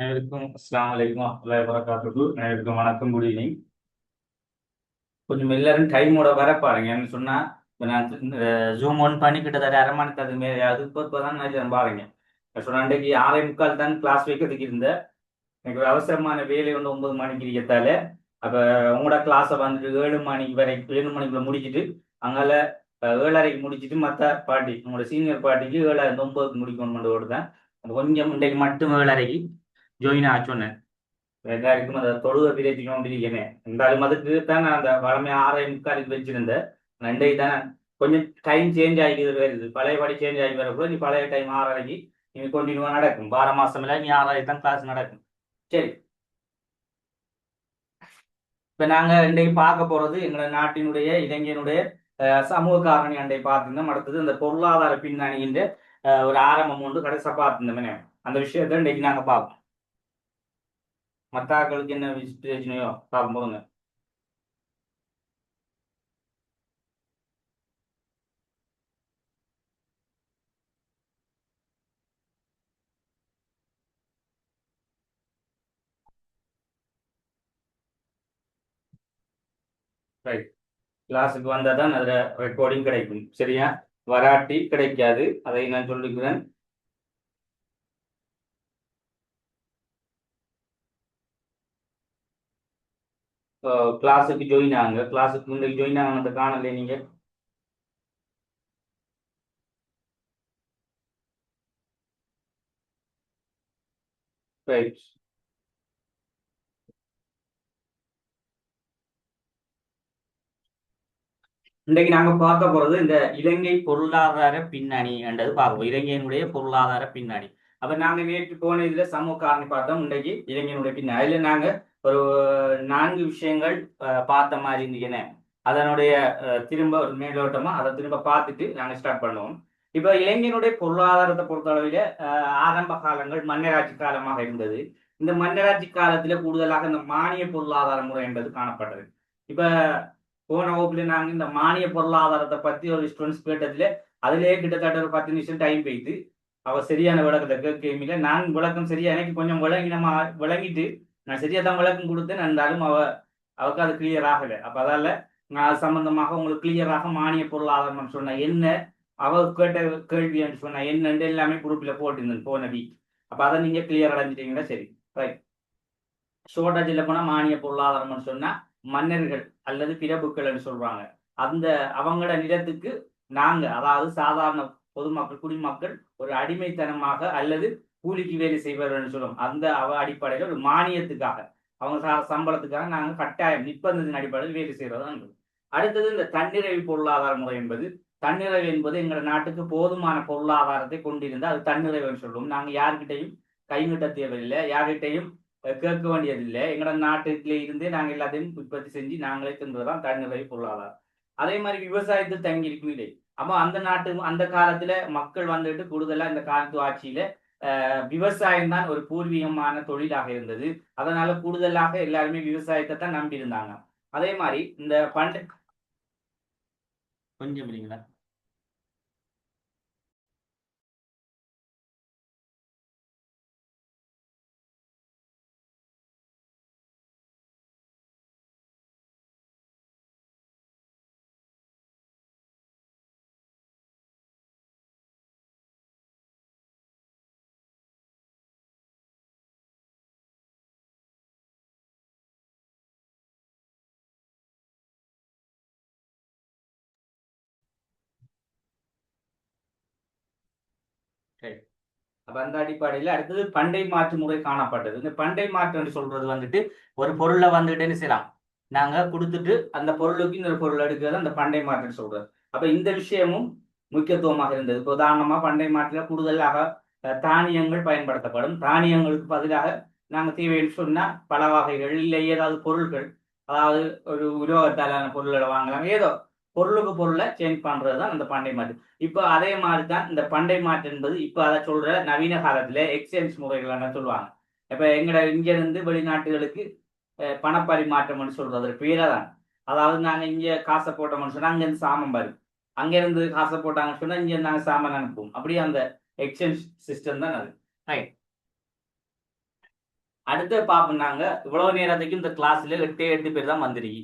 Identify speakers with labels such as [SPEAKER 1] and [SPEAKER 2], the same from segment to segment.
[SPEAKER 1] அனைவருக்கும் அஸ்ஸலாமு அலைக்கும் வரஹ்மத்துல்லாஹி வபரகாத்துஹு. அனைவருக்கும் வணக்கம், குட் ஈவினிங். கொஞ்சம் எல்லாரும் டைமோட வர பாருங்க. என்ன சொன்னா இப்ப நான் ஜூம் ஒன் பண்ணி கிட்டத்தட்ட அரை மணி நேரத்துக்கு மேலே அது இப்போதான் நான் பாருங்க. நான் சொன்ன அன்றைக்கு 6:45 தான் கிளாஸ் வைக்கிறதுக்கு இருந்தேன். எனக்கு ஒரு அவசரமான வேலை வந்து 9 மணிக்கு இருக்கத்தால அப்ப உங்களோட கிளாஸை வந்துட்டு 7 மணிக்கு வரை 7 மணிக்குள்ள முடிச்சுட்டு அங்கால 7:30க்கு முடிச்சுட்டு மற்ற பாட்டி உங்களோட சீனியர் பாட்டிக்கு 7:09க்கு முடிக்கணும்னு ஓடுதான். அப்ப கொஞ்சம் இன்றைக்கு மட்டும் 7:30க்கு ஜாயின் ஆக சொன்னேன். எல்லாருக்கும் அந்த தொழுகை பிரேத்திக்கணும் அப்படின்னு இருந்தாலும் அதுக்கு தான் நான் அந்த வளமை 6:45க்கு வச்சிருந்தேன். நண்டை தான் கொஞ்சம் டைம் சேஞ்ச் ஆகிக்கிறது வருது. பழையபடி சேஞ்ச் ஆகி வரப்போ நீ பழைய டைம் 6:30க்கு நீ கண்டினியூவா நடக்கும். 12 மாசம்ல நீ 6:30க்கு தான் கிளாஸ் நடக்கும். சரி, இப்ப நாங்க இன்றைக்கு பார்க்க போறது எங்களோட நாட்டினுடைய இளைஞனுடைய சமூக காரணி அண்டை பார்த்துருந்தோம். அடுத்தது இந்த பொருளாதார பின்னணியின் ஒரு ஆரம்பம் ஒன்று கடைசியா பார்த்துருந்தோம். அந்த விஷயத்த இன்றைக்கு நாங்க பார்ப்போம். மத்தாக்களுக்கு என்ன பிரச்சனையோ பார்க்கும் போதுங்க. ரைட், கிளாஸுக்கு வந்தால் தான் அதில் ரெக்கார்டிங் கிடைக்கும். சரியா? வராட்டி கிடைக்காது. அதை நான் சொல்லிக்கிறேன். கிளாஸுக்கு ஜாயின் ஆகுங்க. கிளாஸுக்கு இன்றைக்கு ஜாயின் ஆனதை காணலை நீங்க. ரைட், இன்றைக்கு நாங்க பார்க்க போறது இந்த இலங்கை பொருளாதார பின்னணி என்றது பார்ப்போம். இலங்கையினுடைய பொருளாதார பின்னணி. அப்ப நாங்க நேற்று போன இதுல சமூக காரணி பார்த்தோம். இன்றைக்கு இலங்கையினுடைய பின்னணி அதுல நாங்க ஒரு 4 விஷயங்கள் பார்த்த மாதிரி இருந்தீங்க. அதனுடைய திரும்ப ஒரு மேலோட்டமா அதை திரும்ப பார்த்துட்டு நாங்க ஸ்டார்ட் பண்ணுவோம். இப்ப இலங்கையினுடைய பொருளாதாரத்தை பொறுத்தளவில ஆரம்ப காலங்கள் மன்னராட்சி காலமாக இருந்தது. இந்த மன்னராட்சி காலத்துல கூடுதலாக இந்த மானிய பொருளாதார முறை என்பது காணப்பட்டது. இப்ப போன வகுப்புல நாங்க இந்த மானிய பொருளாதாரத்தை பத்தி ஒரு ஸ்டூடெண்ட்ஸ் கேட்டதுல அதுலயே கிட்டத்தட்ட ஒரு 10 நிமிஷம் டைம் போயிட்டு அவ சரியான விளக்கத்தை கேட்கல. நான் விளக்கம் சரியா எனக்கு கொஞ்சம் விளங்கிட்டு நான் சரியா தான் விளக்கம் கொடுத்தேன். இருந்தாலும் அவருக்கு அது கிளியர் ஆகலை. அப்ப அதால நான் அது சம்பந்தமாக உங்களுக்கு கிளியராக மானிய பொருளாதாரம் சொன்ன என்ன அவ கேட்ட கேள்வி சொன்ன என்னன்னு எல்லாமே குரூப்ல போட்டிருந்தேன் போன வீக். அப்ப அதை நீங்க கிளியர் அடைஞ்சிட்டீங்கன்னா சரி. ரைட், ஷோர்ட்டா சொல்ல போனா மானிய பொருளாதாரம்னு சொன்னா மன்னர்கள் அல்லது பிரபுக்கள் சொல்றாங்க. அந்த அவங்களோட நிலத்துக்கு நாங்க அதாவது சாதாரண பொதுமக்கள் குடிமக்கள் ஒரு அடிமைத்தனமாக அல்லது கூலிக்கு வேலை செய்வார்கள் சொல்லுவோம். அந்த அடிப்படையில் ஒரு மானியத்துக்காக அவங்க சம்பளத்துக்காக நாங்கள் கட்டாயம் நிர்பந்தத்தின் அடிப்படையில் வேலை செய்யறதுதான். அடுத்தது இந்த தன்னிறைவு பொருளாதார முறை என்பது தன்னிறைவு என்பது எங்களோட நாட்டுக்கு போதுமான பொருளாதாரத்தை கொண்டிருந்தால் அது தன்னிறைவுன்னு சொல்லுவோம். நாங்கள் யார்கிட்டையும் கைவிட்ட தேவையில்லை, யார்கிட்டையும் கேட்க வேண்டியதில்லை. எங்களோட நாட்டுல இருந்தே நாங்கள் எல்லாத்தையும் உற்பத்தி செஞ்சு நாங்களே தின்றதுதான் தன்னிறைவு பொருளாதாரம். அதே மாதிரி விவசாயத்தில் தங்கி இருக்கும் இல்லை. அப்போ அந்த நாட்டு அந்த காலத்துல மக்கள் வந்துட்டு கூடுதலா இந்த காலத்து ஆட்சியில விவசாயம் தான் ஒரு பூர்வீகமான தொழிலாக இருந்தது. அதனால கூடுதலாக எல்லாருமே விவசாயத்தை தான் நம்பி இருந்தாங்க. அதே மாதிரி இந்த கொஞ்சம் இல்லைங்களா. சரி, அப்ப அந்த அடிப்படையில் அடுத்தது பண்டை மாற்று முறை காணப்பட்டது. இந்த பண்டை மாற்று சொல்றது வந்துட்டு ஒரு பொருளை வந்துட்டு என்ன செய்யலாம், நாங்க கொடுத்துட்டு அந்த பொருளுக்கு இன்னொரு பொருள் எடுக்கிறது அந்த பண்டை மாற்றுன்னு சொல்றது. அப்ப இந்த விஷயமும் முக்கியத்துவமாக இருந்தது. இப்போ உதாரணமா பண்டை மாற்றுல கூடுதலாக தானியங்கள் பயன்படுத்தப்படும். தானியங்களுக்கு பதிலாக நாங்க தேவைன்னு சொன்னா பல வகைகள் இல்லை ஏதாவது பொருட்கள், அதாவது ஒரு உலோகத்தாலான பொருள்களை வாங்கலாம். ஏதோ பொருளுக்கு பொருளை சேஞ்ச் பண்றதுதான் அந்த பண்டை மாற்று. இப்போ அதே மாதிரி தான் இந்த பண்டை மாற்று என்பது இப்போ அதை சொல்ற நவீன காலத்துல எக்ஸ்சேஞ்ச் முறைகள் சொல்லுவாங்க. இப்ப எங்கட இங்க இருந்து வெளிநாட்டுகளுக்கு பணப்பரிமாற்றம்னு சொல்றது பேரை தான். அதாவது நாங்க இங்க காசை போட்டோம்னு சொன்னா அங்க இருந்து சாமம் வரும். அங்க இருந்து காசை போட்டாங்கன்னு சொன்னா இங்க நாங்க சாமான் அனுப்புவோம். அப்படியே அந்த எக்ஸ்சேஞ்ச் சிஸ்டம் தான் அது. ரைட், அடுத்து பார்ப்போம்னாங்க இவ்வளவு நேரத்துக்கு இந்த கிளாஸ்ல 8 பேர் தான் வந்திருக்கு.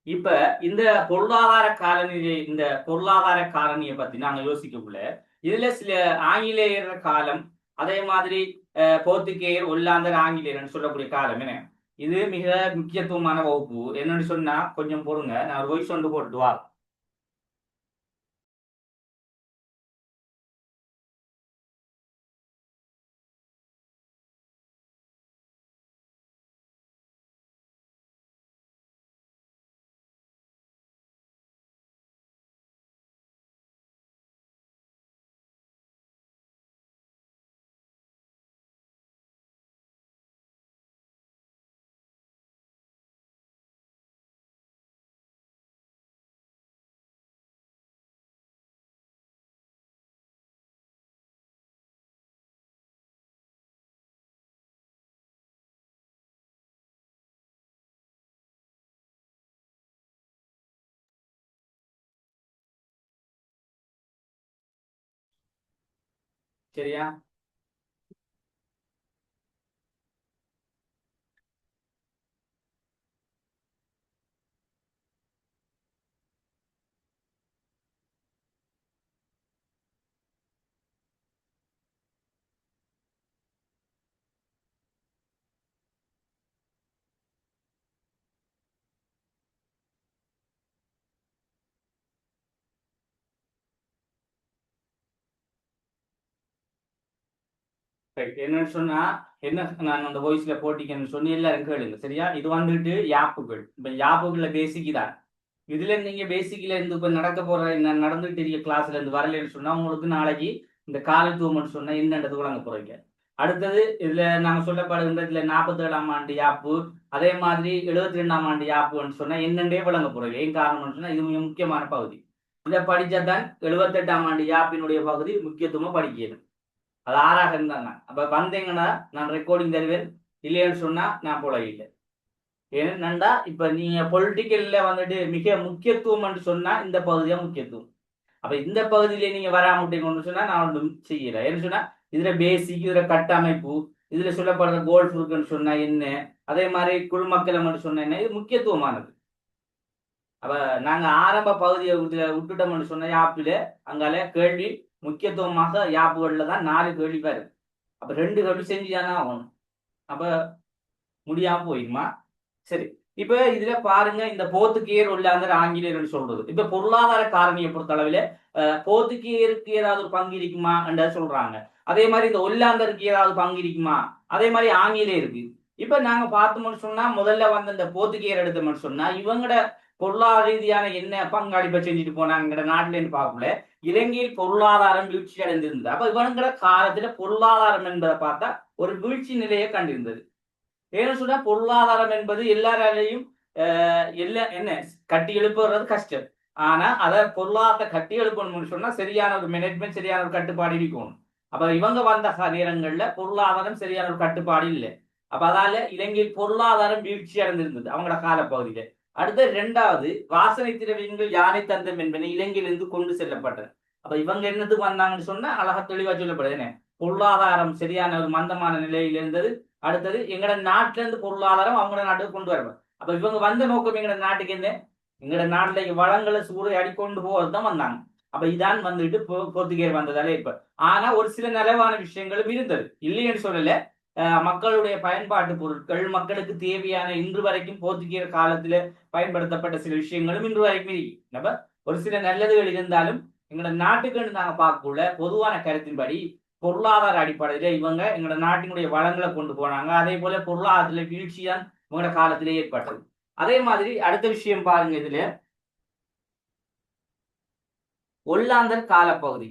[SPEAKER 1] இப்ப இந்த பொருளாதார காலநிலை இந்த பொருளாதார காரணியை பத்தி நாங்க யோசிக்கக்குள்ள இதுல சில ஆங்கிலேயர் காலம், அதே மாதிரி போர்த்துகேயர், ஒல்லாந்தர், ஆங்கிலேயர்னு சொல்லக்கூடிய காலம் என்ன இது மிக முக்கியத்துவமான வகுப்பு. என்னன்னு சொன்னா கொஞ்சம் பொறுங்க, நான் ஒரு வாய்ஸ் ஒன்று போட்டு வா. சரியா? Right. என்னன்னு சொன்னா என்ன நான் அந்த வாய்ஸ்ல போட்டிக்கன்னு சொல்லி எல்லாரும் கேளுங்க. சரியா? இது வந்துட்டு யாப்புகள். இப்ப யாப்புகள்ல பேசிக் தான். இதுல நீங்க பேசிக்ல இருந்து இப்ப நடக்க போற நடந்துட்டு இருக்க கிளாஸ்ல இருந்து வரலன்னு சொன்னா உங்களுக்கு நாளைக்கு இந்த காலத்துவம்னு சொன்னா என்னன்றது வழங்க போறீங்க. அடுத்தது இதுல நாங்க சொல்லப்படுகின்ற இதுல 47ஆம் ஆண்டு யாப்பு, அதே மாதிரி 72ஆம் ஆண்டு யாப்புன்னு சொன்னா என்னண்டே வழங்க போறீங்க. ஏன் காரணம்னு சொன்னா இது மிக முக்கியமான பகுதி. இதை படிச்சாதான் 78ஆம் ஆண்டு யாப்பினுடைய பகுதி முக்கியத்துவமா படிக்கணும். அது ஆறாக இருந்தாங்க. அப்ப வந்தீங்கன்னா நான் ரெக்கார்டிங் தருவேன், இல்லைன்னு சொன்னா நான் போல இல்லை. ஏன்னா இப்ப நீங்க பொலிட்டிக்கல்ல வந்துட்டு மிக முக்கியத்துவம் சொன்னா இந்த பகுதியா முக்கியத்துவம். அப்ப இந்த பகுதியில நீங்க வராமட்டீங்கன்னு சொன்னா நான் ஒன்றும் செய்யல. ஏன்னு சொன்னா இதுல பேசிக், இதுல கட்டமைப்பு, இதுல சொல்லப்படுற கோல்ஃப் இருக்குன்னு சொன்னா என்ன, அதே மாதிரி குழுமக்கள் சொன்ன என்ன, இது முக்கியத்துவமானது. அப்ப நாங்க ஆரம்ப பகுதியை விட்டுட்டோம்னு சொன்ன யாப்பில அங்கால கேள்வி முக்கியத்துவமாக யாப்புகள்ல தான் 4 கேள்வி பாரு. அப்ப 2 கேள்வி செஞ்சுதானே ஆகணும். அப்ப முடியாம போயிருமா? சரி. இப்ப இதுல பாருங்க, இந்த போர்த்துகேயர் ஒல்லாந்தர் ஆங்கிலேயர்னு சொல்றது. இப்ப பொருளாதார காரணியை பொறுத்த அளவில போர்த்துகேயருக்கு ஏதாவது ஒரு பங்கு இருக்குமா என்ற சொல்றாங்க. அதே மாதிரி இந்த ஒல்லாந்தருக்கு ஏதாவது பங்கு இருக்குமா, அதே மாதிரி ஆங்கிலேயருக்கு. இப்ப நாங்க பார்த்தோம்னு சொன்னா முதல்ல வந்து இந்த போர்த்துகேயர் எடுத்தோம்னு சொன்னா இவங்கட பொருளாதார ரீதியான என்ன பங்காளிப்பை செஞ்சுட்டு போனாங்க நாட்டிலேன்னு பார்க்கல. இலங்கையில் பொருளாதாரம் வீழ்ச்சி அடைந்திருந்தது. அப்ப இவங்கள காலத்துல பொருளாதாரம் என்பதை பார்த்தா ஒரு வீழ்ச்சி நிலையை கண்டிருந்தது. ஏன்னு சொன்னா பொருளாதாரம் என்பது எல்லாராலையும் எல்லா என்ன கட்டி எழுப்புறது கஷ்டம். ஆனா அதை பொருளாதாரத்தை கட்டி எழுப்பணும்னு சொன்னா சரியான ஒரு மேனேஜ்மெண்ட், சரியான ஒரு கட்டுப்பாடு இருக்கணும். அப்ப இவங்க வந்த நேரங்கள்ல பொருளாதாரம் சரியான ஒரு கட்டுப்பாடு இல்லை. அப்ப அதால இலங்கையில் பொருளாதாரம் வீழ்ச்சி அடைந்திருந்தது அவங்களோட காலப்பகுதியில. அடுத்த 2வது வாசனை திரவியங்கள் யானை தந்தம் என்பன இலங்கையிலிருந்து கொண்டு செல்லப்பட்டது. அப்ப இவங்க என்னத்துக்கு வந்தாங்கன்னு சொன்னா அழகா தெளிவா சொல்லப்படுது. பொருளாதாரம் சரியான ஒரு மந்தமான நிலையில் இருந்தது. அடுத்தது எங்கட நாட்டுல இருந்து பொருளாதாரம் அவங்களோட நாட்டுக்கு கொண்டு வரணும். அப்ப இவங்க வந்த நோக்கம் எங்கட நாட்டுக்கு என்ன, எங்கட நாட்டுல வளங்களை சூறை அடிக்கொண்டு போவதுதான் வந்தாங்க. அப்ப இதான் வந்துட்டு போர்த்துகேயர் வந்ததால இப்ப. ஆனா ஒரு சில நலவான விஷயங்களும் இருந்தது, இல்லைன்னு சொல்லல. மக்களுடைய பயன்பாட்டு பொருட்கள், மக்களுக்கு தேவையான இன்று வரைக்கும் போர்த்துகேயர் காலத்துல பயன்படுத்தப்பட்ட சில விஷயங்களும் இன்று வரைக்கும் இருக்கு. அப்ப ஒரு சில நல்லதுகள் இருந்தாலும் எங்களோட நாட்டுக்கு நாங்க பார்க்கக்குள்ள பொதுவான கருத்தின்படி பொருளாதார அடிப்படையில இவங்க எங்களோட நாட்டினுடைய வளங்களை கொண்டு போனாங்க. அதே போல பொருளாதாரத்துல வீழ்ச்சி தான் இவங்களோட காலத்திலே ஏற்பட்டது. அதே மாதிரி அடுத்த விஷயம் பாருங்க, இதுல ஒல்லாந்தர் காலப்பகுதி.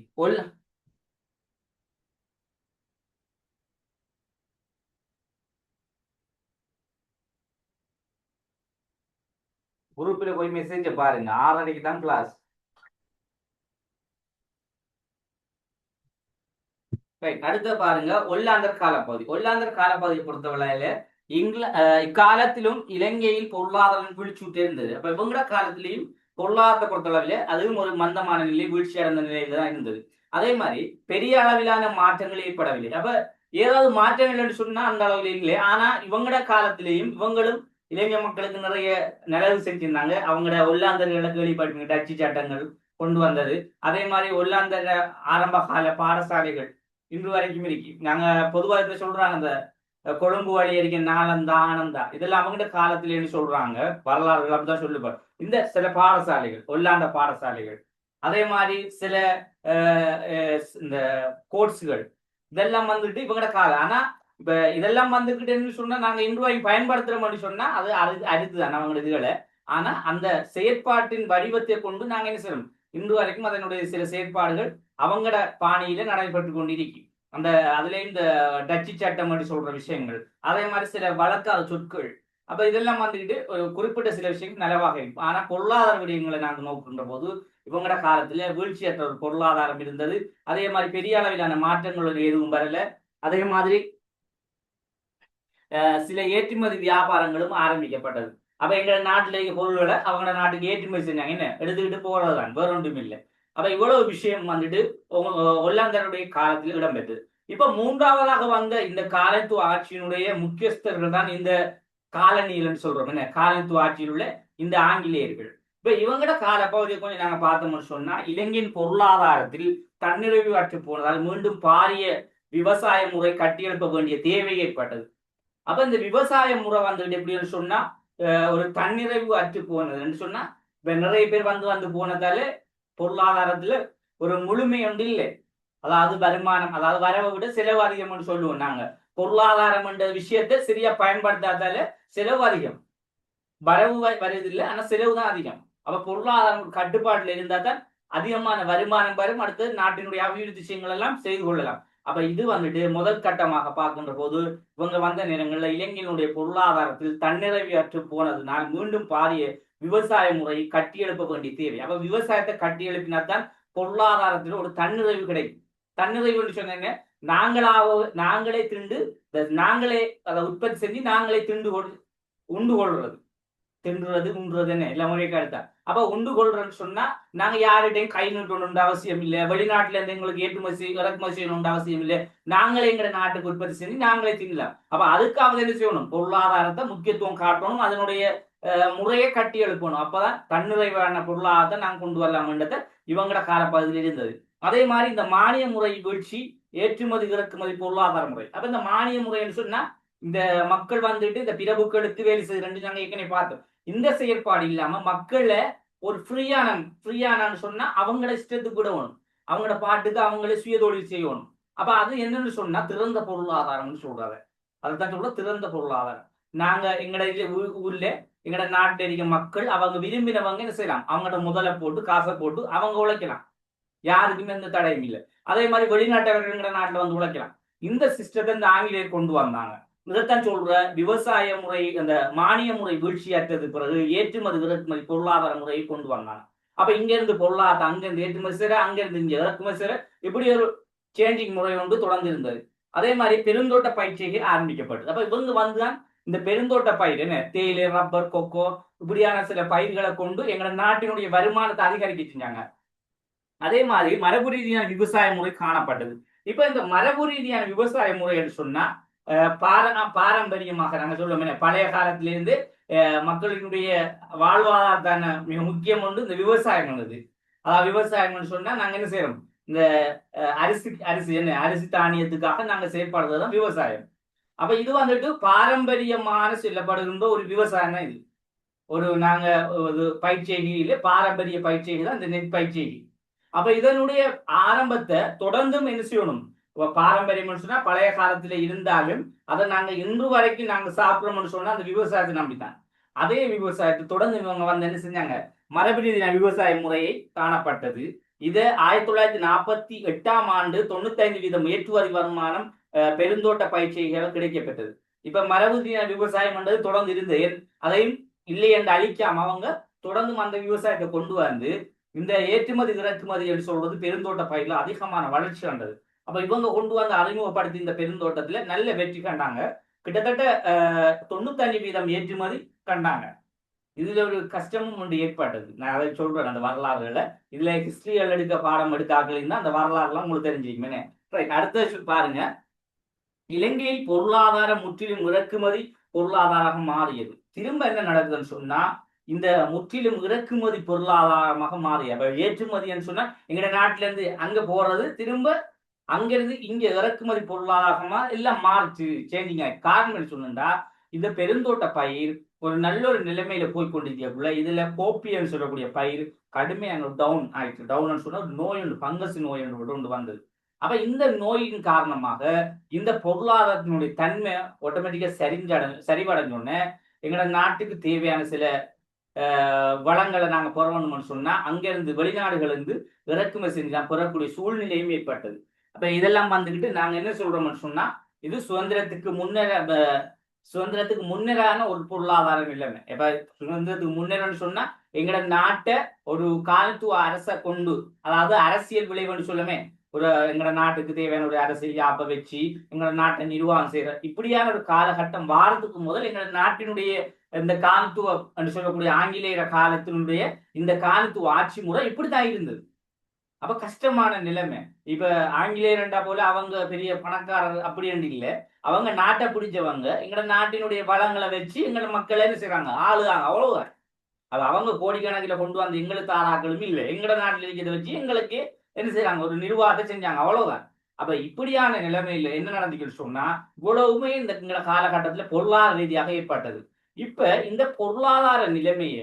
[SPEAKER 1] குரூப்ல போய் மெசேஜ் பாருங்க, 6:30க்கு தான் கிளாஸ். அடுத்த பாருங்க ஒல்லாந்தர் காலப்பகுதி. ஒல்லாந்தர் காலப்பகுதியை பொறுத்தவரையில இக்காலத்திலும் இலங்கையில் பொருளாதாரம் வீழ்ச்சி இருந்தது. அப்ப இவங்களோட காலத்திலையும் பொருளாதாரத்தை பொறுத்தளவில் அதுவும் ஒரு மந்தமான நிலை, வீழ்ச்சி அடைந்த நிலையில தான் இருந்தது. அதே மாதிரி பெரிய அளவிலான மாற்றங்கள் ஏற்படவில்லை. அப்ப ஏதாவது மாற்றங்கள் சொன்னா அந்த அளவுல இல்லை. ஆனா இவங்களோட காலத்திலேயும் இவங்களும் இளைஞர் மக்களுக்கு நிறைய நலவு செஞ்சிருந்தாங்க. அவங்களோட ஒல்லாந்தர்களை கேள்விப்பட்டிருப்பீங்க, டச்சு சட்டங்கள் கொண்டு வந்தது. அதே மாதிரி ஒல்லாந்தர ஆரம்ப கால பாடசாலைகள் இன்று வரைக்கும் இருக்கு. நாங்க பொதுவாக இதை சொல்றாங்க, அந்த கொழும்பு வழி இருக்க நாளந்தா ஆனந்தா இதெல்லாம் அவங்கள்ட்ட காலத்திலேன்னு சொல்றாங்க. வரலாறுகள் அப்படிதான் சொல்லுவார். இந்த சில பாடசாலைகள் ஒல்லாந்த பாடசாலைகள், அதே மாதிரி சில இந்த கோர்ஸ்கள் இதெல்லாம் வந்துட்டு இவங்கட காலம். ஆனா இப்ப இதெல்லாம் வந்துகிட்டு சொன்னா நாங்க இன்று வரைக்கும் பயன்படுத்துறோம்னு சொன்னா அது அரிதுதான் அவங்களோட இதுகளை. ஆனா அந்த செயற்பாட்டின் வடிவத்தை கொண்டு நாங்க என்ன செய்யறோம், இன்று வரைக்கும் அதனுடைய சில செயற்பாடுகள் அவங்கட பாணியில நடைபெற்று கொண்டிருக்கு. அந்த அதுல இந்த டச்சு சட்டம் சொல்ற விஷயங்கள், அதே மாதிரி சில வழக்காத சொற்கள், அப்ப இதெல்லாம் வந்துக்கிட்டு ஒரு குறிப்பிட்ட சில விஷயங்கள் நலவாக இருக்கும். ஆனா பொருளாதார விடயங்களை நாங்கள் நோக்குகின்ற போது இவங்கட காலத்துல வீழ்ச்சியற்ற ஒரு பொருளாதாரம் இருந்தது. அதே மாதிரி பெரிய அளவிலான மாற்றங்கள் எதுவும் வரல. அதே மாதிரி சில ஏற்றுமதி வியாபாரங்களும் ஆரம்பிக்கப்பட்டது. அப்ப எங்க நாட்டுல பொருள்களை அவங்க நாட்டுக்கு ஏற்றுமதி செஞ்சாங்க, என்ன எடுத்துக்கிட்டு போறதுதான், வேற ஒன்றும் இல்லை. அப்ப இவ்வளவு விஷயம் வந்துட்டு ஒல்லாந்தருடைய காலத்தில் இடம்பெற்றது. இப்ப மூன்றாவதாக வந்த இந்த காலத்துவ ஆட்சியினுடைய முக்கியஸ்தர்கள் தான் இந்த காலனியல்னு சொல்றோம், என்ன காலத்துவ ஆட்சியில் உள்ள இந்த ஆங்கிலேயர்கள். இப்ப இவங்கட காலப்பகுதியை கொஞ்சம் நாங்க பார்த்தோம்னு சொன்னா இலங்கையின் பொருளாதாரத்தில் தன்னிறைவு அற்று போனதால் மீண்டும் பாரிய விவசாய முறை கட்டியெழுப்ப வேண்டிய தேவை ஏற்பட்டது. அப்ப இந்த விவசாய முறை வந்துட்டு எப்படின்னு சொன்னா ஒரு தன்னிறைவு அற்று போனதுன்னு சொன்னா இப்ப நிறைய பேர் வந்து வந்து போனதால பொருளாதாரத்துல ஒரு முழுமை ஒன்று இல்லை. அதாவது வருமானம், அதாவது வரவை விட செலவு அதிகம்னு சொல்லுவோம் நாங்க. பொருளாதாரம் என்ற விஷயத்தை சரியா பயன்படுத்தாதால செலவு அதிகம், வரவு வருவதில்லை, ஆனா செலவு தான் அதிகம். அப்ப பொருளாதாரம் கட்டுப்பாட்டுல இருந்தா தான் அதிகமான வருமானம் வரும், அடுத்து நாட்டினுடைய அபிவிருத்தி விஷயங்கள் எல்லாம் செய்து கொள்ளலாம். அப்ப இது வந்துட்டு முதல் கட்டமாக பார்க்கின்ற போது இவங்க வந்த நேரங்கள்ல இலங்கையினுடைய பொருளாதாரத்தில் தன்னிறைவு அற்று போனதுனால் மீண்டும் பாரிய விவசாய முறையை கட்டியெழுப்ப வேண்டிய தேவை. அப்ப விவசாயத்தை கட்டியெழுப்பினால்தான் பொருளாதாரத்தில் ஒரு தன்னிறைவு கிடைக்கும். தன்னிறைவு சொன்னீங்க, நாங்களே திண்டு, நாங்களே அதை உற்பத்தி செஞ்சு நாங்களே திண்டு உண்டு கொள்றது, தின்றது உண்றது என்ன எல்லா முறையும் கருத்தா. அப்ப உண்டு கொள்றன்னு சொன்னா நாங்க யார்கிட்டையும் கை நீட்டணும் அவசியம் இல்லை, வெளிநாட்டுல இருந்து எங்களுக்கு ஏற்றுமதி இறக்குமதி செய்யணும் அவசியம் இல்லை, நாங்களே எங்க நாட்டுக்கு உற்பத்தி செஞ்சு நாங்களே தின்னலாம். அப்ப அதுக்காக என்ன செய்யணும், பொருளாதாரத்தை முக்கியத்துவம் காட்டணும், அதனுடைய முறையை கட்டி எழுப்பணும். அப்பதான் தன்னிறைவான பொருளாதாரத்தை நாங்க கொண்டு வரலாம்ன்றத இவங்கட காலப்பகுதியில் இருந்தது. அதே மாதிரி இந்த மானிய முறை வீழ்ச்சி, ஏற்றுமதி இறக்குமதி பொருளாதார முறை. அப்ப இந்த மானிய முறைன்னு சொன்னா இந்த மக்கள் வந்துட்டு இந்த பிரபுக்களுக்கு வேலை செய்யறது நாங்க ஏற்கனவே பார்த்தோம். இந்த செயற்பாடு இல்லாம மக்கள்ல ஒரு ஃப்ரீயானு சொன்னா அவங்கள இஷ்டத்துக்கு விடணும், அவங்களோட பாட்டுக்கு அவங்களே சுயதொழில் செய்யணும். அப்ப அது என்னன்னு சொன்னா திறந்த பொருளாதாரம்னு சொல்றாங்க. அதுதான் சொல்ற திறந்த பொருளாதாரம். நாங்க எங்கட ஊர்ல எங்கட நாட்டில் இருக்க மக்கள் அவங்க விரும்பினவங்க என்ன செய்யலாம், அவங்களோட முதலை போட்டு காசை போட்டு அவங்க உழைக்கலாம், யாருக்குமே எந்த தடையும் இல்லை. அதே மாதிரி வெளிநாட்டவர்கள் எங்கட நாட்டில் வந்து உழைக்கலாம். இந்த சிஸ்டத்தை இந்த ஆங்கிலேயர் கொண்டு வந்தாங்க. இதைத்தான் சொல்ற விவசாய முறை, அந்த மானிய முறை வீழ்ச்சியாற்றது பிறகு ஏற்றுமதி இறக்குமதி பொருளாதார முறையை கொண்டு வந்தாங்க. அப்ப இங்க இருந்து பொருளாதாரம் அங்கிருந்து ஏற்றுமதி செய்ற, அங்கிருந்து இங்க இறக்குமதி செய்ற, இப்படி ஒரு சேஞ்சிங் முறை ஒன்று தொடர்ந்து இருந்தது. அதே மாதிரி பெருந்தோட்ட பயிற்சிகள் ஆரம்பிக்கப்பட்டது. அப்ப இவங்க வந்துதான் இந்த பெருந்தோட்ட பயிர், என்ன தேயிலை, ரப்பர், கொக்கோ இப்படியான சில பயிர்களை கொண்டு எங்களோட நாட்டினுடைய வருமானத்தை அதிகரிக்க செஞ்சாங்க. அதே மாதிரி மரபு ரீதியான விவசாய முறை காணப்பட்டது. இப்ப இந்த மரபு ரீதியான விவசாய முறை என்று சொன்னா பாரம்பரியமாக நாங்க சொல்லுவோம், பழைய காலத்திலிருந்து மக்களினுடைய வாழ்வாதாரத்தான மிக முக்கியம் ஒன்று இந்த விவசாயம் உள்ளது. அதாவது விவசாயம் சொன்னா நாங்க என்ன செய்யறோம், இந்த அரிசி தானியத்துக்காக நாங்க செயல்படுறதுதான் விவசாயம். அப்ப இது வந்துட்டு பாரம்பரியமான சொல்லப்படுகின்ற ஒரு விவசாயம் தான் இது. ஒரு நாங்க ஒரு பயிற்சியில பாரம்பரிய பயிற்சிகள் தான் இந்த நெற் பயிற்சிகை. அப்ப இதனுடைய ஆரம்பத்தை தொடர்ந்தும் என்ன செய்யணும், பாரம்பரியம் சொன்னா பழைய காலத்துல இருந்தாலும் அதை நாங்க இன்று வரைக்கும் நாங்க சாப்பிடுறோம்னு சொன்னா அந்த விவசாயத்தை நம்பித்தான். அதே விவசாயத்தை தொடர்ந்து இவங்க வந்து என்ன செஞ்சாங்க, மரபு ரீதியான விவசாய முறையை காணப்பட்டது. இது 1948ஆம் ஆண்டு 95% ஏற்றுமதி வருமானம் பெருந்தோட்ட பயிற்சிகள் கிடைக்கப்பட்டது. இப்ப மரபு ரீதியான விவசாயம் என்றது தொடர்ந்து இருந்தது, அதையும் இல்லை என்று அழிக்காம அவங்க தொடர்ந்து அந்த விவசாயத்தை கொண்டு வந்து இந்த ஏற்றுமதி இறக்குமதி என்று சொல்றது பெருந்தோட்ட பயிர்ல அதிகமான வளர்ச்சி கண்டது. அப்ப இவங்க கொண்டு வந்து அறிமுகப்படுத்தி இந்த பெருந்தோட்டத்துல நல்ல வெற்றி கண்டாங்க. கிட்டத்தட்ட 95% ஏற்றுமதி கண்டாங்க. இதுல ஒரு கஷ்டமும் ஒன்று ஏற்பட்டது. நான் அதை சொல்றேன் அந்த வரலாறுகளை. இதுல ஹிஸ்டரிகள் எடுக்க பாடம் எடுக்காக்கள் இருந்தா அந்த வரலாறுலாம் உங்களுக்கு தெரிஞ்சுக்குமே. ரைட், அடுத்த பாருங்க. இலங்கையில் பொருளாதாரம் முற்றிலும் இறக்குமதி பொருளாதாரமாக மாறியது. திரும்ப என்ன நடக்குதுன்னு சொன்னா, இந்த முற்றிலும் இறக்குமதி பொருளாதாரமாக மாறிய, அப்ப ஏற்றுமதின்னு சொன்னா எங்கட நாட்டுல இருந்து அங்க போறது, திரும்ப அங்கிருந்து இங்க இறக்குமதி பொருளாதாரமா எல்லாம் மாறிச்சு, சேஞ்சிங் ஆகி. காரணம் சொன்னா, இந்த பெருந்தோட்ட பயிர் ஒரு நல்ல ஒரு நிலைமையில போய் கொண்டிருக்கக்குள்ள இதுல கோப்பியன்னு சொல்லக்கூடிய பயிர் கடுமையான டவுன் ஆயிடுச்சு. டவுன் சொன்னா நோய் ஒன்று, பங்கஸ் நோய் ஒன்று வந்தது. அப்ப இந்த நோயின் காரணமாக இந்த பொருளாதாரத்தினுடைய தன்மை ஆட்டோமேட்டிக்கா சரிவடைஞ்சோடனே எங்களோட நாட்டுக்கு தேவையான சில வளங்களை நாங்க பெறணும்னு சொன்னா அங்கிருந்து வெளிநாடுகள் இருந்து இறக்குமதி செஞ்சு தான் பெறக்கூடிய சூழ்நிலையும் ஏற்பட்டது. அப்ப இதெல்லாம் வந்துகிட்டு நாங்க என்ன சொல்றோம்னு சொன்னா, இது சுதந்திரத்துக்கு முன்னரான ஒரு பொருளாதார நிலைமை. இப்ப சுதந்திரத்துக்கு முன்னேறன்னு சொன்னா எங்களோட நாட்டை ஒரு காலத்துவ அரசை கொண்டு, அதாவது அரசியல் விளைவுன்னு சொல்லுமே, ஒரு எங்களோட நாட்டுக்கு தேவையான ஒரு அரசியல் யாப்ப வச்சு எங்களோட நாட்டை நிர்வாகம் செய்யற இப்படியான ஒரு காலகட்டம் வாரத்துக்கு முதல் எங்களோட நாட்டினுடைய இந்த காலத்துவம் என்று சொல்லக்கூடிய ஆங்கிலேயர காலத்தினுடைய இந்த காலத்துவ ஆட்சி முறை இப்படித்தான் இருந்தது. அப்ப கஷ்டமான நிலைமை. இப்ப ஆங்கிலேயர்ண்டா போல அவங்க பெரிய பணக்காரர் அப்படி இல்ல, அவங்க நாட்டை பிடிச்சவங்க எங்களோட நாட்டினுடைய வளங்களை வச்சு எங்களோட மக்களை என்ன செய்யறாங்க, ஆளுதாங்க, அவ்வளவுதான். அது அவங்க கோடிக்கணக்கில் கொண்டு வந்து எங்களுக்கு தாராக்களும் இல்லை, எங்களோட நாட்டில் இருக்கிறத வச்சு எங்களுக்கு என்ன செய்யறாங்க, ஒரு நிர்வாகத்தை செஞ்சாங்க, அவ்வளவுதான். அப்ப இப்படியான நிலைமையில என்ன நடந்துச்சுன்னு சொன்னா, இவ்வளவுமே இந்த காலகட்டத்துல பொருளாதார ரீதியாக ஏற்பட்டது. இப்ப இந்த பொருளாதார நிலைமைய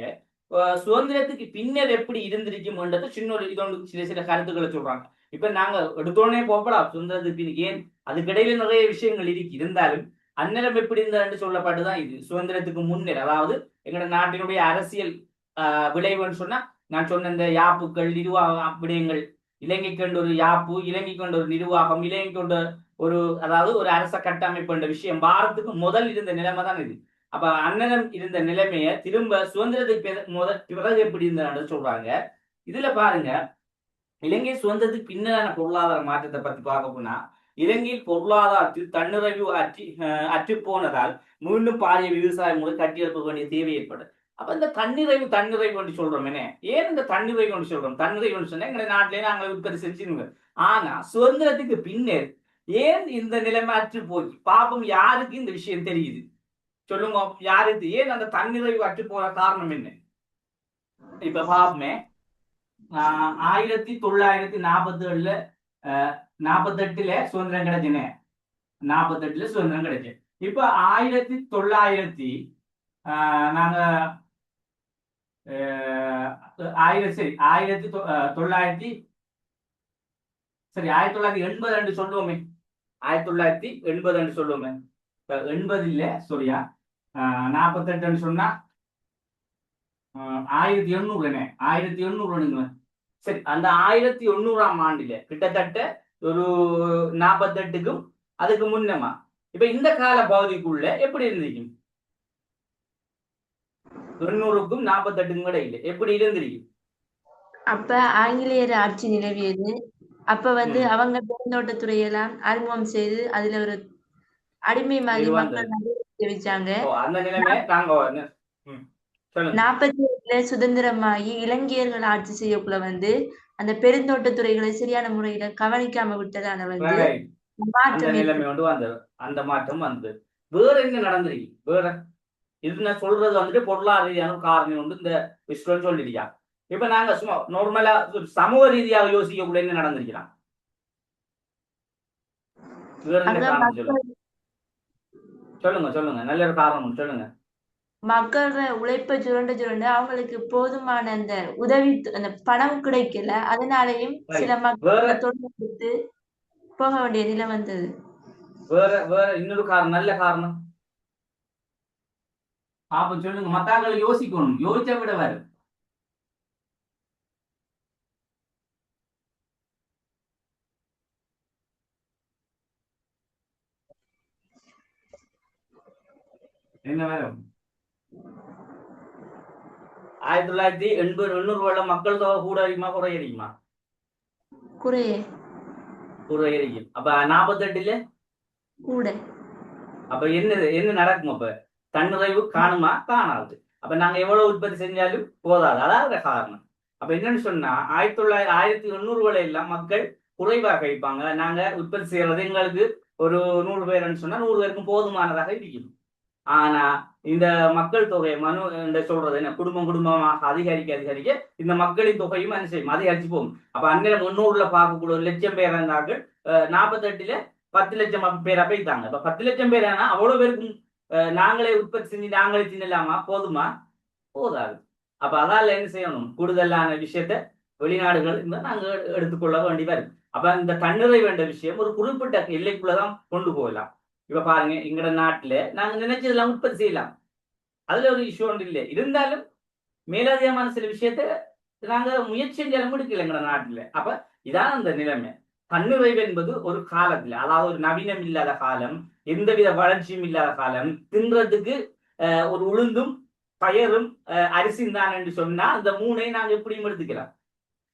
[SPEAKER 1] சுதந்திரத்துக்கு பின்னர் எப்படி இருந்திருக்கும்ன்றது சின்ன ஒரு இதொன்று சில சில கருத்துக்களை சொல்றாங்க. இப்ப நாங்க எடுத்தோடனே போகலாம் சுதந்திரத்துக்கு பின், ஏன் அதுக்கிடையில நிறைய விஷயங்கள் இருந்தாலும் அந்நேரம் எப்படி இருந்தான்னு சொல்லப்பட்டுதான் இது சுதந்திரத்துக்கு முன்னர். அதாவது எங்களோட நாட்டினுடைய அரசியல் விளைவுன்னு சொன்னா, நான் சொன்ன இந்த யாப்புக்கள் நிர்வாக விடயங்கள், இலங்கை கொண்ட ஒரு யாப்பு, இலங்கை கொண்ட ஒரு நிர்வாகம், இலங்கை கொண்ட ஒரு அதாவது ஒரு அரச கட்டமைப்பு என்ற விஷயம் பாரத்துக்கு முதல் இருந்த நிலைமை தான் இது. அப்ப அண்ணனம் இருந்த நிலைமைய திரும்ப சுதந்திரத்துக்கு பிறகு எப்படி இருந்தான்னு சொல்றாங்க. இதுல பாருங்க, இலங்கை சுதந்திரத்துக்கு பின்னரான பொருளாதார மாற்றத்தை பத்தி பார்க்க போனா, இலங்கையில் பொருளாதாரத்தில் தன்னிறைவு அற்று போனதால் மீண்டும் பாரிய விவசாய முறை கட்டியெழுப்ப வேண்டிய தேவை ஏற்படும். அப்ப இந்த தன்னிறைவு என்று சொல்றோம். என்ன, ஏன் இந்த தன்னிறைவு என்று சொல்றோம்? தன்னிறைவு சொன்னா எங்க நாட்டிலே நாங்கள் உற்பத்தி செஞ்சுருங்க. ஆனா சுதந்திரத்துக்கு பின்னர் ஏன் இந்த நிலைமை அற்று போய் பாப்போம், யாருக்கு இந்த விஷயம் தெரியுது சொல்லுங்க, யாருக்கு ஏன் அந்த தன்னிறைவு அற்று போற காரணம் என்ன? இப்ப பாப்போமே, 1947 48 சுதந்திரம் கிடைச்சுனே, 48 சுதந்திரம் கிடைச்சு. இப்ப 1900 நாங்க 1980 சொல்லுவோமே, 1980 சொல்லுவோமே. இப்ப 80 சரியா, 48 சொன்னா 1800 1800. சரி, அந்த 1800ஆம் ஆண்டுல கிட்டத்தட்ட ஒரு 48க்கும் அதுக்கு முன்னமா இப்ப இந்த கால பகுதிக்குள்ள எப்படி இருந்துச்சு? 90க்கும் 48க்கும் இடையில எப்படி இருந்திருக்கு?
[SPEAKER 2] அப்ப ஆங்கிலேயர் ஆட்சி நிலவியது. அப்ப அவங்க பெருந்தோட்டத்துறையெல்லாம் அறிமுகம் செய்து அதுல ஒரு அடிமை மாதிரி மக்கள் வச்சாங்க.
[SPEAKER 1] அந்த நிலைமை நாங்க
[SPEAKER 2] 47 சுதந்திரமாகி இலங்கையர்கள் ஆட்சி செய்யக்குள்ள அந்த பெருந்தோட்டத்துறைகளை சரியான முறையில கவனிக்காம விட்டதால
[SPEAKER 1] அந்த நிலைமை வந்தது. அந்த மாற்றம் வந்தது. வேற என்ன நடந்திருக்கு? வேற இது நான் சொல்றது பொருளாதார ரீதியான காரணம் இந்த விஷயம் சொல்லிருக்கா. இப்ப நாங்க சும்மா நார்மலா சமூக ரீதியாக யோசிக்கக்குள்ள என்ன நடந்திருக்கிறான்? வேற என்ன காரணம் சொல்லுங்க சொல்லுங்க, நல்ல ஒரு காரணம் சொல்லுங்க.
[SPEAKER 2] மக்களோட உழைப்பை சுரண்ட அவங்களுக்கு போதுமான அந்த உதவி அந்த பணம் கிடைக்கல, அதனாலையும் சில மக்கள் தொடர்ந்து போக வேண்டிய நிலை வந்தது.
[SPEAKER 1] வேற வேற இன்னொரு காரணம், நல்ல காரணம் அப்ப சொல்லுங்க. மத்தாக்களை யோசிக்கணும், யோசிச்ச விட வேற என்ன வேற? 1980 மக்கள் தொகை கூட அதிகமா குறையடிக்குமா? குறையடிக்கும். அப்ப 48
[SPEAKER 2] கூட.
[SPEAKER 1] அப்ப என்ன நடக்கும்? அப்ப தன்னிறைவு காணுமா? காணாது. அப்ப நாங்க எவ்வளவு உற்பத்தி செஞ்சாலும் போதாது. அதாவது காரணம். அப்ப என்னன்னு சொன்னா 1800 எல்லாம் மக்கள் குறைவாக வைப்பாங்க. நாங்க உற்பத்தி செய்யறது எங்களுக்கு ஒரு 100 பேர்ன்னு சொன்னா 100 பேருக்கும் போதுமானதாக இருக்கும். ஆனா இந்த மக்கள் தொகை இந்த சொல்றது என்ன குடும்பமாக அதிகரிக்க இந்த மக்களின் தொகையும் என்ன செய்யும் அதிகரிச்சு போகும். அப்ப அந்நேரம் 300ல பார்க்கக்கூடிய 1 லட்சம் பேர் இருந்தார்கள் 48ல 10 லட்சம் பேரா போய்த்தாங்க. இப்ப 10 லட்சம் பேர் ஆனா அவ்வளவு பேருக்கும் நாங்களே உற்பத்தி செஞ்சு நாங்களே தின்னலாமா? போதுமா? போதாது. அப்ப அதால என்ன செய்யணும்? கூடுதலான விஷயத்த வெளிநாடுகள் இருந்தா நாங்க எடுத்துக்கொள்ள வேண்டியதா இருக்கு. அப்ப இந்த தன்னிறை வேண்ட விஷயம் ஒரு குறிப்பிட்ட எல்லைக்குள்ளதான் கொண்டு போகலாம். இப்ப பாருங்க எங்கட நாட்டுல நாங்க நினைச்சதெல்லாம் உற்பத்தி செய்யலாம். அதுல ஒரு இஷ்யூ ஒன்று இல்லை. இருந்தாலும் மேலதிகமான சில விஷயத்த நாங்க முயற்சி செஞ்சாலும் முடிக்கல எங்கட நாட்டுல. அப்ப இதான் அந்த நிலைமை. தன்னிறைவு என்பது ஒரு காலத்துல, அதாவது ஒரு நவீனம் இல்லாத காலம், எந்தவித வளர்ச்சியும் இல்லாத காலம், தின்றதுக்கு ஒரு உளுந்தும் பயரும் அரிசியும் தான் என்று சொன்னா அந்த மூணையும் நாங்க எப்படியும் எடுத்துக்கலாம்.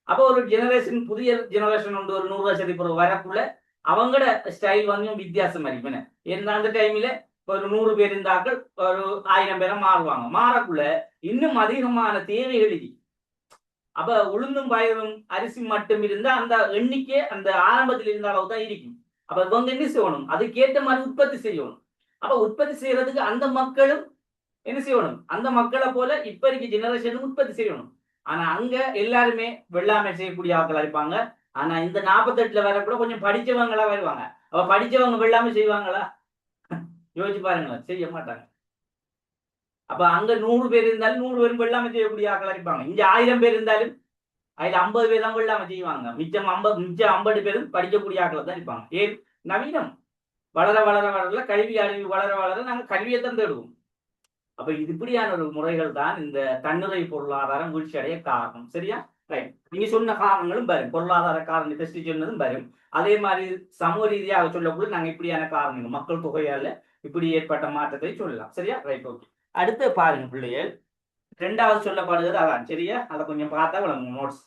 [SPEAKER 1] அப்போ ஒரு ஜெனரேஷன் புதிய ஜெனரேஷன் வந்து ஒரு 100 வருஷத்துக்கு பிறகு வரக்குள்ள அவங்களோட ஸ்டைல் வந்து வித்தியாசம் இருக்கும். ஏன்னா அந்த டைம்ல ஒரு 100 பேர் இருந்தாக்கள் ஒரு 1000 பேரை மாறுவாங்க. மாறக்குள்ள இன்னும் அதிகமான தேவைகள் இருக்கு. அப்ப உளுந்தும் பயரும் அரிசி மட்டும் இருந்தா அந்த எண்ணிக்கை அந்த ஆரம்பத்தில் இருந்த அளவு தான் இருக்கும். அப்ப இவங்க என்ன செய்யணும்? அதுக்கேற்ற மாதிரி உற்பத்தி செய்யணும். அப்ப உற்பத்தி செய்யறதுக்கு அந்த மக்களும் என்ன செய்யணும்? அந்த மக்களை போல இப்ப இருக்க ஜெனரேஷனும் உற்பத்தி செய்யணும். ஆனா அங்க எல்லாருமே வெள்ளாமை செய்யக்கூடிய ஆட்களா இருப்பாங்க. ஆனா இந்த 48ல வர கூட கொஞ்சம் படிச்சவங்களா வருவாங்க. அப்ப படிச்சவங்க வெள்ளாமை செய்வாங்களா? யோசிச்சு பாருங்களேன், செய்ய மாட்டாங்க. அப்ப அங்க 100 பேர் இருந்தாலும் 100 பேரும் வெள்ளாமை செய்யக்கூடிய ஆட்களா இருப்பாங்க. இங்க 1000 பேர் இருந்தாலும் அதுல 50 பேர் தான் வெள்ளாமை செய்வாங்க. மிச்சம் 50 பேரும் படிக்கக்கூடிய ஆட்களா தான் இருப்பாங்க. ஏன்? நவீனம் வளர வளர வளர கல்வி அறிவு வளர வளர நாங்க கல்வியை தான் தேடுவோம். அப்ப இது இப்படியான ஒரு முறைகள் தான் இந்த தன்னிறை பொருளாதாரம் வீழ்ச்சி அடைய காரணம். சரியா? ரைட். நீங்க சொன்ன காரணங்களும் வரும். பொருளாதார காரணம் டெஸ்ட் சொன்னதும் வரும். அதே மாதிரி சமூக ரீதியாக சொல்லக்குள்ள நாங்க இப்படியான காரணங்கள் மக்கள் தொகையால இப்படி ஏற்பட்ட மாற்றத்தை சொல்லலாம். சரியா? Right, okay. அடுத்து பாருங்க பிள்ளைகள், 2வது சொல்லப்படுகிறது அதான். சரியா? அதை கொஞ்சம் பார்த்தா விளங்கும் நோட்ஸ்.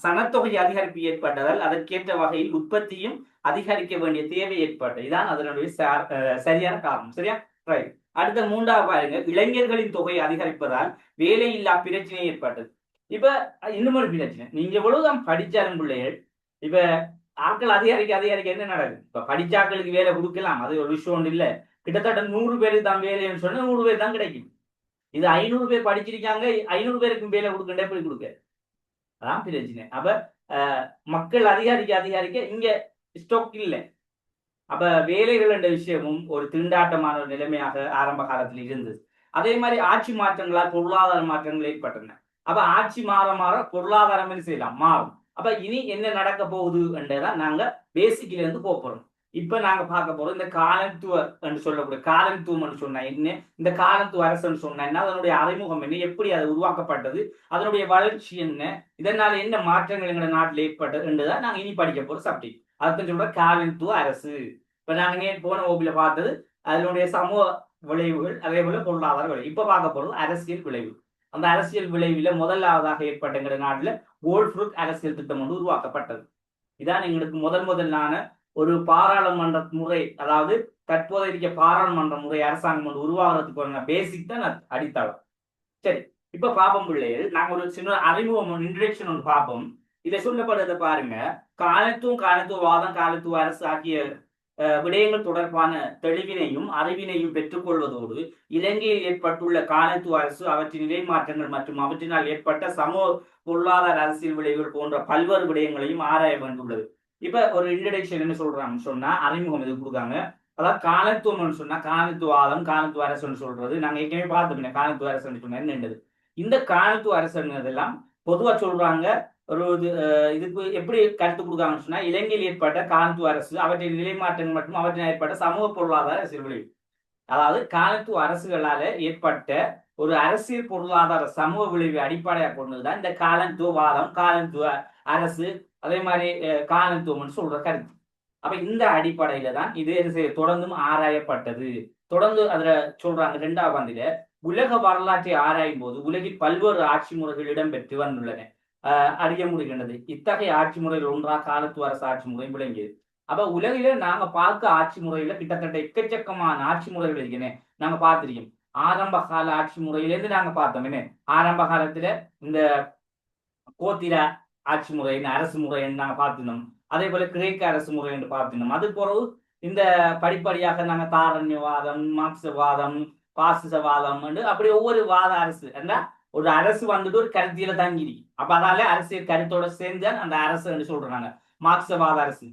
[SPEAKER 1] சனத்தொகை அதிகரிப்பு ஏற்பட்டதால் அதற்கேற்ற வகையில் உற்பத்தியும் அதிகரிக்க வேண்டிய தேவை ஏற்பட்டது. இதான் அதனுடைய சரியான காரணம். சரியா? ரைட். அடுத்த 3வது பாருங்க, இளைஞர்களின் தொகை அதிகரிப்பதால் வேலையில்லா பிரச்சனை ஏற்பட்டது. இப்ப இன்னும் ஒரு பிரச்சனை, நீங்க எவ்வளவுதான் படிச்சாலும் பிள்ளைகள், இப்ப ஆட்கள் அதிகரிக்க என்ன நடக்குது? இப்ப படிச்சாக்களுக்கு வேலை கொடுக்கலாம், அது ஒரு விஷயம் ஒன்று இல்ல. கிட்டத்தட்ட 100 பேருக்கு தான் வேலைன்னு சொன்னா 100 பேர் தான் கிடைக்கும். இது 500 பேர் படிச்சிருக்காங்க, 500 பேருக்கும் வேலை கொடுக்கண்டே எப்படி கொடுக்க? அதான் பிரச்சனை. அப்ப மக்கள் அதிகரிக்க இங்க ஸ்டாக் இல்லை. அப்ப வேலைகள் என்ற விஷயமும் ஒரு திண்டாட்டமான ஒரு நிலைமையாக ஆரம்ப காலத்தில் இருந்தது. அதே மாதிரி ஆட்சி மாற்றங்களால் பொருளாதார மாற்றங்கள் ஏற்பட்டன. அப்ப ஆட்சி மாற பொருளாதாரம் என்ன செய்யலாம்? மாறும். அப்ப இனி என்ன நடக்க போகுது என்றதான் நாங்க பேசிக்ல இருந்து போறோம். இப்ப நாங்க பார்க்க போறோம் இந்த காலனித்துவ என்று சொல்லக்கூடிய காலனித்துவம் என்று சொன்னா என்ன, இந்த காலனித்துவ அரசு சொன்னா என்ன, அதனுடைய அறிமுகம் என்ன, எப்படி அது உருவாக்கப்பட்டது, அதனுடைய வளர்ச்சி என்ன, இதனால என்ன மாற்றங்கள் எங்க நாட்டில் ஏற்பட்டது என்றுதான் நாங்க இனி படிக்க போற சப்ஜெக்ட். அதுக்கு சொல்ற காலனித்துவ அரசு. இப்ப நாங்க நேற்று போன வகுப்புல பார்த்தது அதனுடைய சமூக விளைவுகள், அதே போல பொருளாதார விளைவு. இப்ப பார்க்க போறது அரசியல் விளைவு. அந்த அரசியல் விளைவுல முதலாவதாக ஏற்பட்ட எங்க நாட்டுல கோல்ட்புரூக் அரசியல் திட்டம் ஒன்று உருவாக்கப்பட்டது. இதான் எங்களுக்கு முதலான ஒரு பாராளுமன்ற முறை, அதாவது தற்போது இருக்க பாராளுமன்ற முறை அரசாங்கம் ஒன்று உருவாகிறதுக்கு பேசிக் தான் அடித்தளம். சரி, இப்ப பாப்போம் பிள்ளைகள், நாங்க ஒரு சின்ன அறிமுகம் இன்ட்ரடக்ஷன் ஒன்று பார்ப்போம். இதை சொல்லப்படுறதை பாருங்க. காலத்துவவாதம் காலத்துவ அரசு ஆகிய விடயங்கள் தொடர்பான தெளிவினையும் அறிவினையும் பெற்றுக்கொள்வதோடு இலங்கையில் ஏற்பட்டுள்ள காலத்துவ அரசு, அவற்றின் நிலை மாற்றங்கள் மற்றும் அவற்றினால் ஏற்பட்ட சமூக பொருளாதார அரசியல் விளைவுகள் போன்ற பல்வேறு விடயங்களையும் ஆராய வேண்டுள்ளது. இப்ப ஒரு இன்ட்ரடக்ஷன் என்ன சொல்றாங்கன்னு சொன்னா, அறிமுகம் இது கொடுக்காங்க. அதாவது காலத்துவம்னு சொன்னா காலத்துவாதம் காலத்துவ அரசுன்னு சொல்றது நாங்க ஏற்கனவே பார்த்தோம். காலத்துவ அரசுன்னு சொன்னா என்னது? இந்த காலத்துவ அரசுன்னதெல்லாம் பொதுவா சொல்றாங்க. ஒரு இதுக்கு எப்படி கருத்து கொடுக்காங்கன்னு சொன்னா, இலங்கையில் ஏற்பட்ட காலத்துவ அரசு, அவற்றின் நிலை மாற்றங்கள் மற்றும் அவற்றில் ஏற்பட்ட சமூக பொருளாதார அரசியல் விளைவு. அதாவது காலத்துவ அரசுகளால ஏற்பட்ட ஒரு அரசியல் பொருளாதார சமூக விளைவு அடிப்படையாக கொண்டதுதான் இந்த காலத்துவவாதம் காலத்துவ அரசு, அதே மாதிரி காலத்துவம்னு சொல்ற கருத்து. அப்ப இந்த அடிப்படையில தான் இது தொடர்ந்தும் ஆராயப்பட்டது. தொடர்ந்து அதுல சொல்றாங்க 2வது பந்தில உலக வரலாற்றை ஆராயும் போது உலகில் பல்வேறு ஆட்சி முறைகள் இடம்பெற்று வந்துள்ளன அறிய முடிகின்றது. இத்தகைய ஆட்சி முறைகள் ஒன்றா காலத்துவ அரசு ஆட்சி முறை விளங்கியது. அப்ப உலகில நாங்க பார்க்க ஆட்சி முறையில கிட்டத்தட்ட எக்கச்சக்கமான ஆட்சி முறைகள் இருக்குன்னு நாங்க பார்த்திருக்கோம். ஆரம்ப கால ஆட்சி முறையிலேருந்து நாங்க பார்த்தோம். என்ன ஆரம்ப காலத்துல இந்த கோத்திர ஆட்சி முறை, அரசு முறைன்னு நாங்க பார்த்திருந்தோம். அதே போல கிரேக்க அரசு முறை என்று பார்த்தினோம். அது பிறகு இந்த படிப்படியாக நாங்க தாரண்யவாதம், மார்க்சவாதம், பாசிசவாதம் என்று அப்படி ஒவ்வொரு வாத அரசு என்ன ஒரு அரசு வந்துட்டு ஒரு கருத்தியில தங்கிரி. அப்ப அதால அரசியல் கருத்தோட சேர்ந்து அந்த அரசு என்று சொல்றாங்க. மார்க்சவாத அரசு,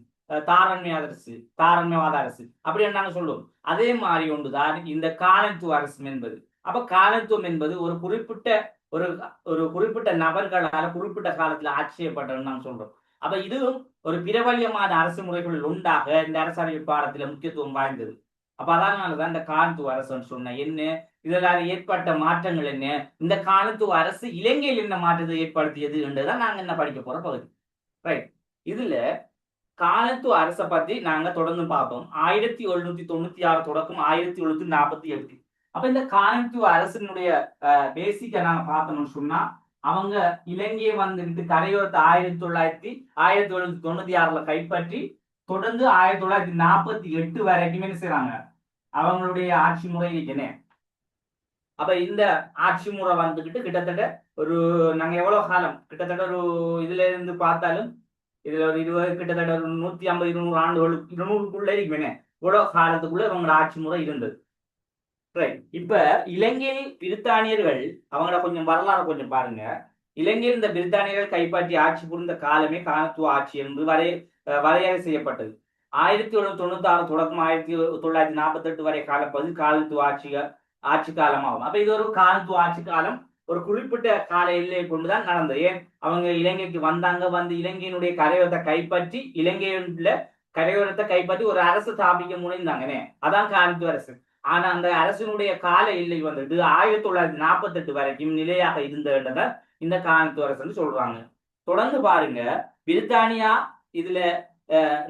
[SPEAKER 1] தாரண்யவாத அரசு அப்படி நாங்க சொல்லுவோம். அதே மாதிரி ஒன்றுதான் இந்த காலத்துவ அரசு என்பது. அப்ப காலத்துவம் என்பது ஒரு குறிப்பிட்ட ஒரு ஒரு குறிப்பிட்ட நபர்களால குறிப்பிட்ட காலத்துல ஆட்சி செய்யப்பட்டதுன்னு நாங்க சொல்றோம். அப்ப இதுவும் ஒரு பிரபல்யமான அரசு முறைகளில் உண்டாக இந்த அரசியல் பாடத்துல முக்கியத்துவம் வாய்ந்தது. அப்ப அதனாலதான் இந்த காலத்துவ அரசுன்னு சொன்ன என்ன, இதனால் ஏற்பட்ட மாற்றங்கள் என்ன, இந்த காலத்துவ அரசு இலங்கையில் என்ன மாற்றத்தை ஏற்படுத்தியது என்றுதான் நாங்க என்ன படிக்க போற பகுதி. ரைட். இதுல காலத்துவ அரசை பத்தி நாங்க தொடர்ந்து பார்ப்போம். 1796 தொடக்கம் 1748. அப்ப இந்த காலத்துவ அரசினுடைய பேசிக்கா நாங்க பார்த்தோம்னு சொன்னா, அவங்க இலங்கையை வந்துட்டு கரையோரத்தை 1796 கைப்பற்றி தொடர்ந்து 1948 வரைக்கும் என்ன செய்றாங்க, அவங்களுடைய ஆட்சி முறை இருக்குன்னு. அப்ப இந்த ஆட்சி முறை வந்துகிட்டு கிட்டத்தட்ட ஒரு நாங்க எவ்வளவு காலம் கிட்டத்தட்ட ஒரு இதுல இருந்து பார்த்தாலும் இதுல ஒரு 20 கிட்டத்தட்ட ஒரு 150 200 ஆண்டுகள் 200க்குள்ள இருக்குமே இவ்வளவு காலத்துக்குள்ள இவங்களோட ஆட்சி முறை இருந்தது. இப்ப இலங்கையில் பிரித்தானியர்கள் அவங்கள கொஞ்சம் வரலாறு கொஞ்சம் பாருங்க. இலங்கையில் இந்த பிரித்தானியர்கள் கைப்பற்றி ஆட்சி புரிந்த காலமே காலத்துவ ஆட்சி என்று வரையறை செய்யப்பட்டது. 1796 தொடக்கம் 1948 வரை காலப்பகுதி காலத்துவ ஆட்சி காலமாகும். அப்ப இது ஒரு காலத்துவ ஆட்சி காலம் ஒரு குறிப்பிட்ட கால எல்லையை கொண்டுதான் நடந்தது. ஏன் அவங்க இலங்கைக்கு வந்தாங்க, வந்து இலங்கையினுடைய கரையோரத்தை கைப்பற்றி இலங்கையுள்ள கரையோரத்தை கைப்பற்றி ஒரு அரசு ஸ்தாபிக்க முனைந்தாங்கன்னே, அதான் காலத்துவ அரசு. ஆனா அந்த அரசினுடைய கால எல்லை வந்துட்டு 1948 வரைக்கும் நிலையாக இருந்ததை இந்த காலத்துவ அரசுன்னு சொல்றாங்க. தொடர்ந்து பாருங்க, பிரித்தானியா இதுல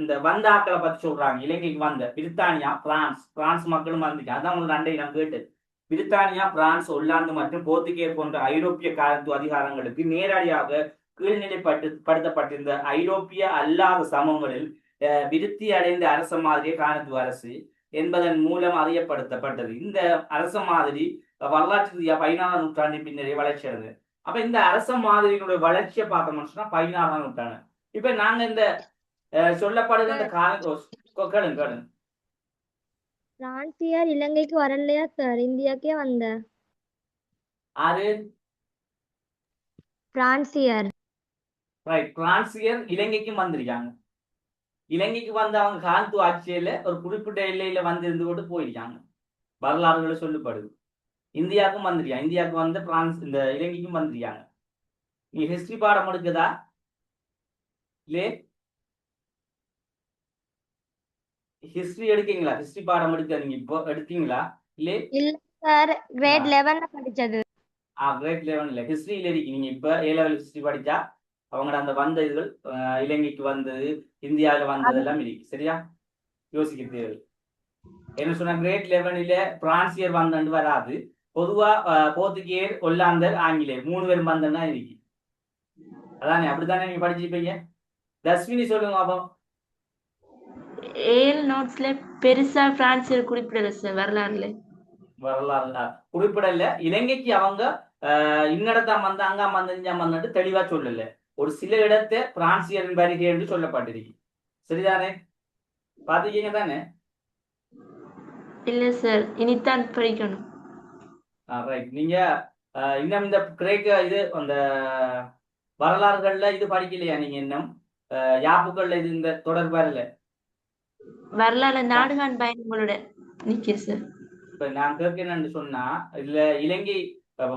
[SPEAKER 1] இந்த வந்த ஆக்களை பத்தி சொல்றாங்க. இலங்கைக்கு வந்த பிரித்தானியா, பிரான்ஸ் மக்களும் வந்துச்சு. அதான் உங்களுக்கு அண்டை நான் கேட்டு, பிரித்தானியா, பிரான்ஸ், ஒல்லாந்து மற்றும் போர்த்துகேயர் போன்ற ஐரோப்பிய காலத்துவ அதிகாரங்களுக்கு நேரடியாக கீழ்நிலைப்படுத்தப்பட்டிருந்த ஐரோப்பிய அல்லாத சமூகங்களில் விருத்தி அடைந்த அரச மாதிரியே காலத்துவ அரசு என்பதன் மூலம் அறியப்படுத்தப்பட்டது. இந்த அரச மாதிரி வரலாற்று ரீதியா 16ஆம் நூற்றாண்டின் பின்னரே வளர்ச்சி அடைந்தது. அப்ப இந்த அரச மாதிரியினுடைய வளர்ச்சியை பார்த்தோம்னு சொன்னா 16ஆம் நூற்றாண்டு. இப்ப நாங்க இந்த சொல்லப்படுகிற இந்த கேளுங்க
[SPEAKER 3] பிரான்சியர் இலங்கைக்கு வரலையா சார்? இந்தியாக்கே வந்த
[SPEAKER 1] ஆறு
[SPEAKER 3] பிரான்சியர்
[SPEAKER 1] பிரான்சியர் இலங்கைக்கும் வந்திருக்காங்க. இலங்கைக்கு வந்து அவங்க காலத்துவ ஆட்சியில ஒரு குறிப்பிட்ட எல்லையில வந்து இருந்து கொண்டு போயிருக்காங்க. வரலாறுகளை சொல்லப்படுது. இந்தியாவுக்கும் வந்துருக்காங்க. இந்தியாவுக்கு வந்து பிரான்ஸ் இந்த இலங்கைக்கும் வந்துருக்காங்க. நீ ஹிஸ்டரி பாடம் எடுக்குதா இல்லே? ஹிஸ்டரி எடுக்கீங்களா? ஹிஸ்டரி பாடம் எடுக்க நீங்க இப்போ எடுத்தீங்களா இல்லே?
[SPEAKER 3] இல்ல சார், கிரேட் 11ல படிச்சது.
[SPEAKER 1] கிரேட் 11ல ஹிஸ்டரியில இருக்கு. நீங்க இப்ப A level ஹிஸ்டரி படிச்சா அவங்களோட அந்த வந்த இதுகள் இலங்கைக்கு வந்தது, இந்தியாவில் வந்ததெல்லாம் இருக்கு. சரியா? யோசிக்க தேவை. என்ன சொன்னா, கிரேட் 11ல பிரான்சியர் வந்தண்டு வராது. பொதுவா போர்த்துகேயர், ஒல்லாந்தர், ஆங்கிலேயர் 3 பேரும் வந்தன்னா இருக்கு. அதானே? அப்படித்தானே நீங்க படிச்சிருப்பீங்க. தஸ்வினி சொல்லுங்க அப்போ.
[SPEAKER 2] ஏல் நோட்ஸ்ல பெருசா பிரான்சியர் குறிப்பிடல சார் வரலாறுல.
[SPEAKER 1] வரலாறு குறிப்பிடல. இலங்கைக்கு அவங்க இன்னடத்தான் வந்து அங்காம் வந்து இஞ்சாம் வந்துட்டு தெளிவா சொல்லல. ஒரு சில இடத்தை பிரான்சியரின் வருகை என்று சொல்லப்பட்டிருக்கு. சரிதானே? பாத்துக்கீங்க தானே?
[SPEAKER 2] இல்ல சார், இனித்தான் படிக்கணும்.
[SPEAKER 1] ரைட். நீங்க இன்னும் இந்த கிரேக்க இது அந்த வரலாறுகள்ல இது படிக்கலையா நீங்க? இன்னும் யாப்புகள்ல இது இந்த தொடர்பு வரல?
[SPEAKER 2] வரலாறு நாடுகான் பயணங்களோட நிக்க சார்.
[SPEAKER 1] இப்ப நான் கேட்கிறேன்னு சொன்னா, இதுல இலங்கை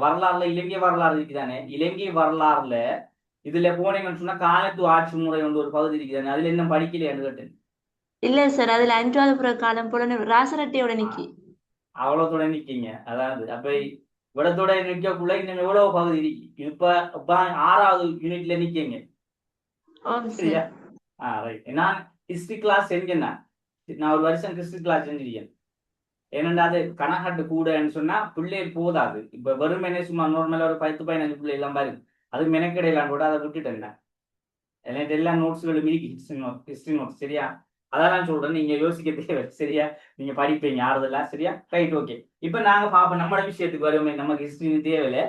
[SPEAKER 1] வரலாறுல இலங்கை வரலாறு இருக்குதானே? இலங்கை வரலாறுல இதுல போனீங்கன்னு சொன்னா காலத்துவ ஆட்சி முறை வந்து ஒரு பகுதி இருக்குதானே? அதுல இன்னும் படிக்கலையான்னு கேட்டேன்.
[SPEAKER 2] இல்ல சார், அதுல 5வது புற காலம் போல ராசரட்டையோட நிக்கி.
[SPEAKER 1] அவ்வளவுத்தோட நிக்கீங்க. அதாவது அப்ப இவ்வளத்தோட நிக்கக்குள்ள இன்னும் எவ்வளவு பகுதி இருக்கு? இப்ப 6வது யூனிட்ல நிக்கீங்க. சரியா? ரைட். நான் ஹிஸ்டரி கிளாஸ் செஞ்சேன்னா, நான் ஒரு வருஷம் ஹிஸ்டரி கிளாஸ் செஞ்சிருக்கேன். ஏனென்றா அது கணக்காட்டு கூடன்னு சொன்னா பிள்ளைகள் போதாது. இப்ப வெறுமனே சும்மா நார்மலா ஒரு 10-15 பிள்ளை எல்லாம் பாருங்க, அது மெனக்கடையெல்லாம் கூட அதை விட்டுட்டேன். எனக்கு எல்லா நோட்ஸ்களும் இருக்கு, ஹிஸ்டரி நோட்ஸ். சரியா? அதெல்லாம் சொல்றேன், நீங்க யோசிக்க தேவை. சரியா? நீங்க படிப்பீங்க ஆறுதெல்லாம். சரியா? ரைட். ஓகே. இப்ப நாங்க பாப்போம், நம்மளோட விஷயத்துக்கு வருவோமே. நமக்கு ஹிஸ்டரி தேவையில்ல,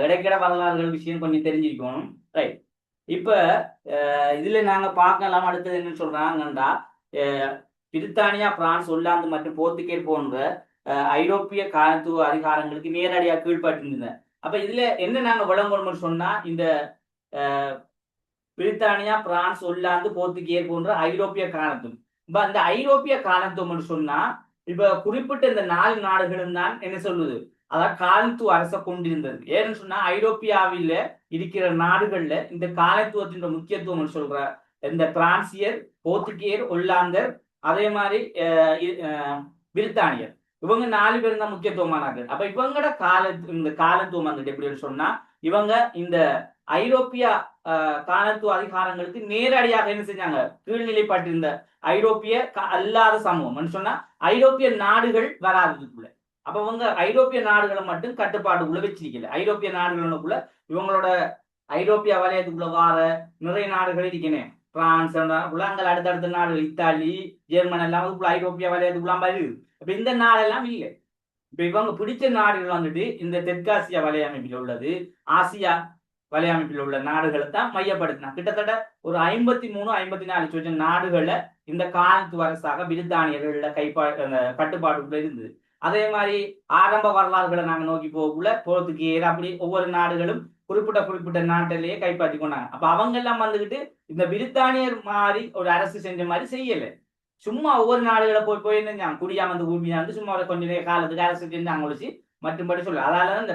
[SPEAKER 1] இடைக்கிட வரலாறுகள் விஷயம் கொஞ்சம் தெரிஞ்சிருக்கணும். ரைட். இப்ப இதுல நாங்க பார்க்கலாம். அடுத்தது என்ன சொல்றாங்கன்னா, பிரித்தானியா, பிரான்ஸ், ஒல்லாந்து மற்றும் போர்த்துகேல் போன்ற ஐரோப்பிய காலத்துவ அதிகாரங்களுக்கு நேரடியாக கீழ்பட்டிருந்தன. அப்ப இதுல என்ன நாங்க விளங்கணும்னு சொன்னா, இந்த பிரித்தானியா, பிரான்ஸ், ஒல்லாந்து, போர்த்துகேல் போன்ற ஐரோப்பிய காலத்துவம். இப்ப அந்த ஐரோப்பிய காலத்துவம்னு சொன்னா, இப்ப குறிப்பிட்ட இந்த 4 நாடுகளும் தான் என்ன சொல்லுது, அதாவது காலத்துவ அரசை கொண்டிருந்தது. ஏன்னு சொன்னா, ஐரோப்பியாவில இருக்கிற நாடுகள்ல இந்த காலத்துவத்தின் முக்கியத்துவம் சொல்ற இந்த பிரான்சியர், போர்த்துகேயர், ஒல்லாந்தர், அதே மாதிரி பிரித்தானியர், இவங்க 4 பேரும் தான் முக்கியத்துவமானார்கள். அப்ப இவங்களோட இந்த காலத்துவம் வந்துட்டு எப்படின்னு சொன்னா, இவங்க இந்த ஐரோப்பிய காலத்துவ அதிகாரங்களுக்கு நேரடியாக என்ன செஞ்சாங்க, கீழ்நிலைப்பட்டிருந்த ஐரோப்பிய அல்லாத சமூகம் சொன்னா ஐரோப்பிய நாடுகள் வராததுக்குள்ள. அப்ப இவங்க ஐரோப்பிய நாடுகளை மட்டும் கட்டுப்பாட்டுக்குள்ள வச்சிருக்கல. ஐரோப்பிய நாடுகளுக்குள்ள இவங்களோட ஐரோப்பிய வலயத்துக்குள்ள வார நிறைய நாடுகள் இருக்கணும். பிரான்ஸ் அங்கே அடுத்தடுத்த நாடுகள், இத்தாலி, ஜெர்மன் எல்லாம் ஐரோப்பிய வலயத்துக்குள்ள வருது. இப்ப இந்த நாடெல்லாம் இல்லை. இப்ப இவங்க பிடிச்ச நாடுகள் வந்துட்டு இந்த தெற்காசியா வலையமைப்பில் உள்ளது, ஆசியா வலையமைப்பில் உள்ள நாடுகளை தான் மையப்படுத்தினா. கிட்டத்தட்ட ஒரு 53-54 நாடுகள்ல இந்த காலத்துவ அரசாக பிரித்தானியர்கள கட்டுப்பாட்டுக்குள்ள இருந்தது. அதே மாதிரி ஆரம்ப வரலாறுகளை நாங்க நோக்கி போகக்குள்ள போர்த்துகேயர் அப்படி ஒவ்வொரு நாடுகளும் குறிப்பிட்ட நாட்டிலேயே கைப்பற்றி கொண்டாங்க. அப்ப அவங்க எல்லாம் வந்துகிட்டு இந்த பிரித்தானியர் மாதிரி ஒரு அரசு செஞ்ச மாதிரி செய்யல. சும்மா ஒவ்வொரு நாடுகளை போய் என்னஞ்சாங்க, குடியா வந்து பூமியா வந்து சும்மா கொஞ்ச நேரம் காலத்துக்கு அரசு செஞ்சாங்க ஒழிச்சு மற்றும்படி சொல்ல. அதால இந்த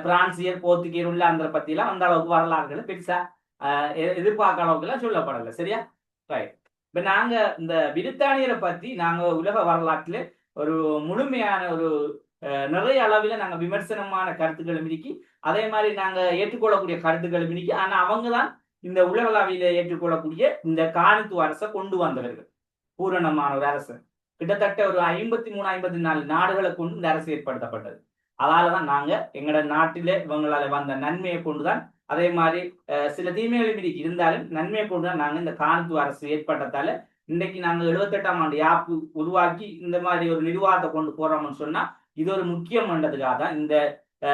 [SPEAKER 1] பிரான்சியர், போர்த்துகேயர் உள்ள அந்த பத்தி எல்லாம் அந்த அளவுக்கு வரலாறுகள் பெருசா எதிர்பார்க்க அளவுக்கு எல்லாம் சொல்லப்படலை. சரியா? ரைட். இப்ப நாங்க இந்த பிரித்தானியரை பத்தி நாங்க உலக வரலாற்றுல ஒரு முழுமையான ஒரு நிறைய அளவில் நாங்க விமர்சனமான கருத்துக்களும் இருக்கி, அதே மாதிரி நாங்க ஏற்றுக்கொள்ளக்கூடிய கருத்துக்களும் இருக்கி. ஆனா அவங்க தான் இந்த உலகளாவில ஏற்றுக்கொள்ளக்கூடிய இந்த காலத்துவ அரசை கொண்டு வந்தவர்கள். பூரணமான ஒரு அரசு. கிட்டத்தட்ட ஒரு 53-54 நாடுகளை கொண்டு இந்த அரசு ஏற்படுத்தப்பட்டது. அதாலதான் நாங்க எங்களோட நாட்டில இவங்களால வந்த நன்மையை கொண்டுதான், அதே மாதிரி சில தீமைகளும் இருந்தாலும் நன்மையை கொண்டுதான் நாங்க இந்த காலத்துவ அரசு ஏற்பட்டதால இன்னைக்கு நாங்க 78ஆம் ஆண்டு யாப்பு உருவாக்கி இந்த மாதிரி ஒரு நிர்வாகத்தை கொண்டு போறோம்னு சொன்னா, இது ஒரு முக்கியமானதுக்காக தான் இந்த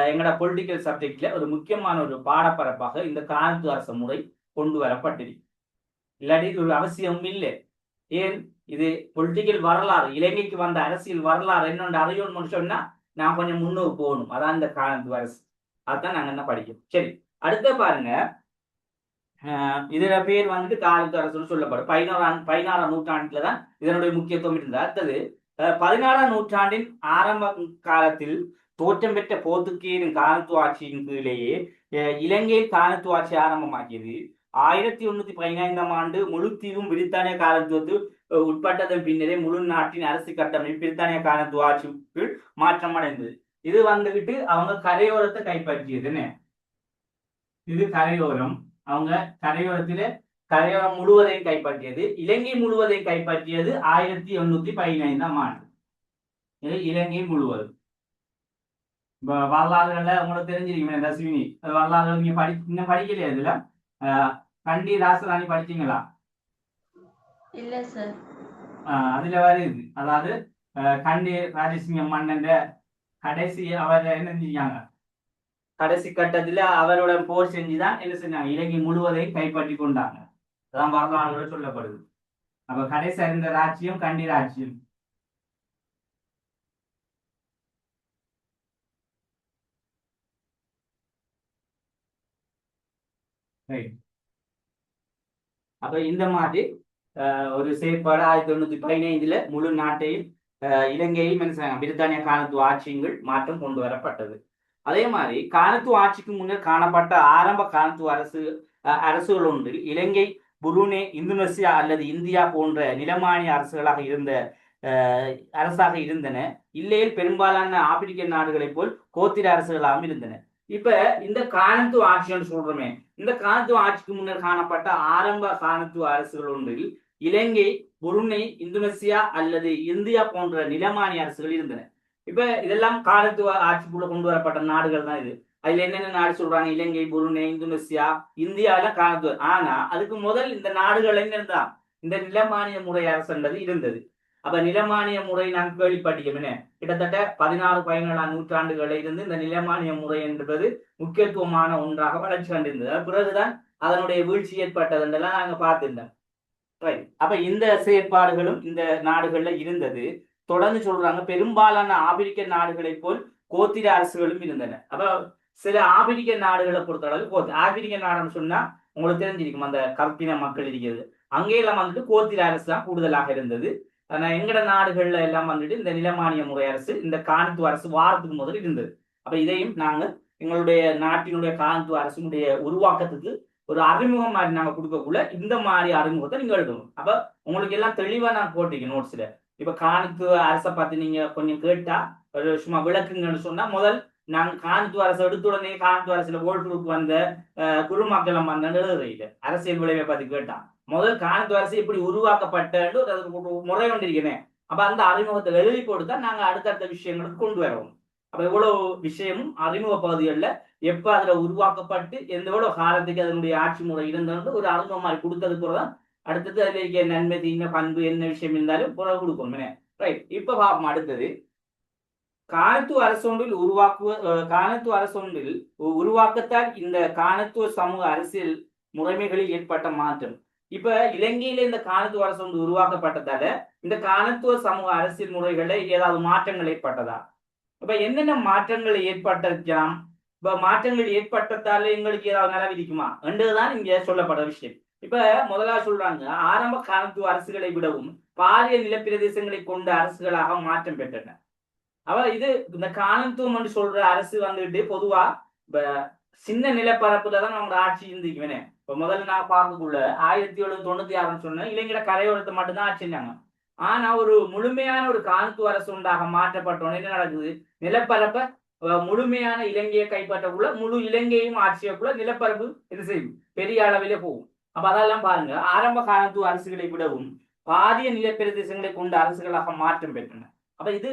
[SPEAKER 1] எங்களோட பொலிட்டிக்கல் சப்ஜெக்ட்ல ஒரு முக்கியமான ஒரு பாடப்பரப்பாக இந்த காலத்துவ அரசு முறை கொண்டு வரப்பட்டிருக்கு. இல்லாட்டி இது ஒரு அவசியமும் இல்லை. ஏன், இது பொலிட்டிக்கல் வரலாறு, இலங்கைக்கு வந்த அரசியல் வரலாறு என்னொன்று அறியணும்னு சொன்னா நான் கொஞ்சம் முன்னோர் போகணும். அதான் இந்த காலத்துவ அரசு. அதுதான் நாங்க என்ன படிக்கணும். சரி, அடுத்த பாருங்க. இதோட பேர் வந்துட்டு காலத்துவ அரசுன்னு சொல்லப்படும். 16ஆம் நூற்றாண்டுலதான் இதனுடைய முக்கியத்துவம் இருந்தது. அடுத்தது 16ஆம் நூற்றாண்டின் ஆரம்ப காலத்தில் தோற்றம் பெற்ற போர்த்துகேயரின் காலத்துவ ஆட்சியின் கீழேயே இலங்கையில் காலத்துவ ஆட்சி ஆரம்பமாக்கியது. 1815ஆம் ஆண்டு முழு தீவும் பிரித்தானிய காலத்துவத்தில் உட்பட்டதன் பின்னரே முழு நாட்டின் அரசு கட்டமைப்பு பிரித்தானிய காலத்துவ ஆட்சிக்கு மாற்றம் அடைந்தது. இது வந்துகிட்டு அவங்க கரையோரத்தை கைப்பற்றியதுன்னு. இது கரையோரம். அவங்க கரையோரம் முழுவதையும் கைப்பற்றியது. இலங்கை முழுவதையும் கைப்பற்றியது 1815ஆம் ஆண்டு. இலங்கை முழுவதும். வரலாறுகள்ல உங்களுக்கு தெரிஞ்சிருக்கீங்க தஸ்வினி, வரலாறு நீங்க இன்னும் படிக்கலையா? இதுல கண்டி ராசராணி படிச்சீங்களா?
[SPEAKER 2] இல்ல சார்.
[SPEAKER 1] அதுல வருது. அதாவது கண்டி ராஜசிங்க மன்னன் கடைசி அவர் என்ன செஞ்சாங்க, கடைசி கட்டத்துல அவரோட போர் செஞ்சுதான் என்ன செஞ்சாங்க, இலங்கை முழுவதையும் கைப்பற்றி கொண்டாங்க. அதான் வரலாறுகளோட சொல்லப்படுது. அப்ப கடைசி இருந்த ராஜ்யம் கண்டி ராஜ்யம். அப்ப இந்த மாதிரி ஒரு செயற்பாடு 1815 முழு நாட்டையும் இலங்கையும் பிரித்தானிய காலத்துவ ஆட்சிகள் மாற்றம் கொண்டு வரப்பட்டது. அதே மாதிரி காலத்துவ ஆட்சிக்கு முன்னர் காணப்பட்ட ஆரம்ப காலத்துவ அரசுகள் ஒன்றில் இலங்கை, புருனே, இந்தோனேசியா அல்லது இந்தியா போன்ற நிலமானிய அரசாக இருந்தன. இல்லையில் பெரும்பாலான ஆப்பிரிக்க நாடுகளைப் போல் கோத்திர அரசுகளாகவும் இருந்தன. இப்ப இந்த காலத்துவ ஆட்சின்னு சொல்றோமே, இந்த காலத்துவ ஆட்சிக்கு முன்னர் காணப்பட்ட ஆரம்ப காலத்துவ அரசுகள் ஒன்றில் இலங்கை, புருனே, இந்தோனேசியா அல்லது இந்தியா போன்ற நிலமானிய அரசுகள் இருந்தன. இப்ப இதெல்லாம் காலத்துவ ஆட்சிக்குள்ள கொண்டு வரப்பட்ட நாடுகள் தான் இது. அதுல என்னென்ன நாடு சொல்றாங்க? இலங்கை, புருனே, இந்தோனேசியா, இந்தியா எல்லாம் காலத்துவ. ஆனா அதுக்கு முதல் இந்த நாடுகள் என்ன இருந்தா, இந்த நிலமானிய முறை அரசுன்றது இருந்தது. அப்ப நிலமானிய முறை நான் கேள்விப்பட்டிருக்கேன். கிட்டத்தட்ட 16-17ஆம் நூற்றாண்டுகளில் இருந்து இந்த நிலமானிய முறை என்பது முக்கியத்துவமான ஒன்றாக வளர்ச்சி கண்டிருந்தது. பிறகுதான் அதனுடைய வீழ்ச்சி ஏற்பட்டதுன்றெல்லாம் நாங்க பார்த்துருந்தோம். ரைட். அப்ப இந்த செயற்பாடுகளும் இந்த நாடுகள்ல இருந்தது. தொடர்ந்து சொல்றாங்க பெரும்பாலான ஆப்பிரிக்க நாடுகளை போல் கோத்திர அரசுகளும் இருந்தன. அப்ப சில ஆப்பிரிக்க நாடுகளை பொறுத்தளவு ஆப்பிரிக்க நாடுன்னு சொன்னா உங்களுக்கு தெரிஞ்சிருக்கும் அந்த கற்பின மக்கள் இருக்கிறது. அங்கேயெல்லாம் வந்துட்டு கோத்திர அரசு தான் கூடுதலாக இருந்தது. ஆனா எங்கட நாடுகள்ல எல்லாம் வந்துட்டு இந்த நிலமானிய முறை அரசு, இந்த காணித்துவ அரசு வாரத்துக்கு முதல் இருந்தது. அப்ப இதையும் நாங்க எங்களுடைய நாட்டினுடைய காணித்துவ அரசினுடைய உருவாக்கத்துக்கு ஒரு அறிமுகம் மாதிரி நாங்க கொடுக்கக்குள்ள இந்த மாதிரி அறிமுகத்தை நீங்க எழுதணும். அப்ப உங்களுக்கு எல்லாம் தெளிவா நான் போட்டீங்க நோட்ஸ்ல. இப்ப காணித்துவ அரசை பத்தி நீங்க கொஞ்சம் கேட்டா ஒரு சும்மா விளக்குங்கன்னு சொன்னா, முதல் நாங்க காணித்துவ அரசு எடுத்த உடனே காணித்துவ அரசுல ஓட்டுக்கு வந்த குருமக்களம் வந்த எழுதுறீங்க அரசியல் விளைவை பத்தி கேட்டான். முதல் காணித்துவ அரசு இப்படி உருவாக்கப்பட்டு ஒரு முறை கொண்டிருக்கிறேன். அப்ப அந்த அறிமுகத்தை எழுதி போட்டுதான் நாங்க அடுத்தடுத்த விஷயங்களுக்கு கொண்டு வரவும். அப்ப இவ்வளவு விஷயமும் அறிமுக பகுதிகளில் எப்ப அதுல உருவாக்கப்பட்டு எவ்வளவு காலத்துக்கு அதனுடைய ஆட்சி முறை இருந்தது ஒரு அறிமுகம் மாதிரி கொடுத்தது போலதான் அடுத்தது அதுல இருக்க நன்மை தீமை பண்பு என்ன விஷயம் இருந்தாலும் புற கொடுக்கணும். ரைட். இப்ப பார்ப்போம் அடுத்தது காணத்துவ அரசொன்றில் காணத்துவ அரசொன்றில் உருவாக்கத்தால் இந்த காணத்துவ சமூக அரசியல் முறைமைகளில் ஏற்பட்ட மாற்றம். இப்ப இலங்கையில இந்த காணத்துவ அரசொன்று உருவாக்கப்பட்டதால இந்த காணத்துவ சமூக அரசியல் முறைகள்ல ஏதாவது மாற்றங்கள் ஏற்பட்டதா? இப்ப என்னென்ன மாற்றங்கள் ஏற்பட்டிருக்கலாம்? இப்ப மாற்றங்கள் ஏற்பட்டதால எங்களுக்கு ஏதாவது நிலவிக்குமா என்றுதான் இங்க சொல்லப்படுற விஷயம். இப்ப முதலாவது சொல்றாங்க ஆரம்ப காலத்துவ அரசுகளை விடவும் பாரிய நிலப்பிரதேசங்களை கொண்ட அரசுகளாக மாற்றம் பெற்றன. அவ இது இந்த காலத்துவம் என்று சொல்ற அரசு வந்துட்டு பொதுவா இப்ப சின்ன நிலப்பரப்புல தான் நம்ம ஆட்சி இருந்துக்குவேனே. இப்ப முதல்ல நான் பார்க்கக்குள்ள 1796 சொன்ன இலங்கையோட கரையோரத்தை மட்டும்தான் ஆட்சி இருந்தாங்க. ஆனா ஒரு முழுமையான ஒரு காலத்துவ அரசு உண்டாக மாற்றப்பட்டோன்னு என்ன நடக்குது? நிலப்பரப்ப முழுமையான இலங்கையை கைப்பற்றக்குள்ள முழு இலங்கையும் ஆட்சியக்குள்ள நிலப்பரப்பு என்ன செய்யும்? பெரிய அளவிலே போகும். அப்ப அதெல்லாம் பாருங்க ஆரம்ப காலத்துவ அரசுகளை விடவும் பாரிய நிலப்பிரதேசங்களை கொண்ட அரசுகளாக மாற்றம் பெற்றன. அப்ப இது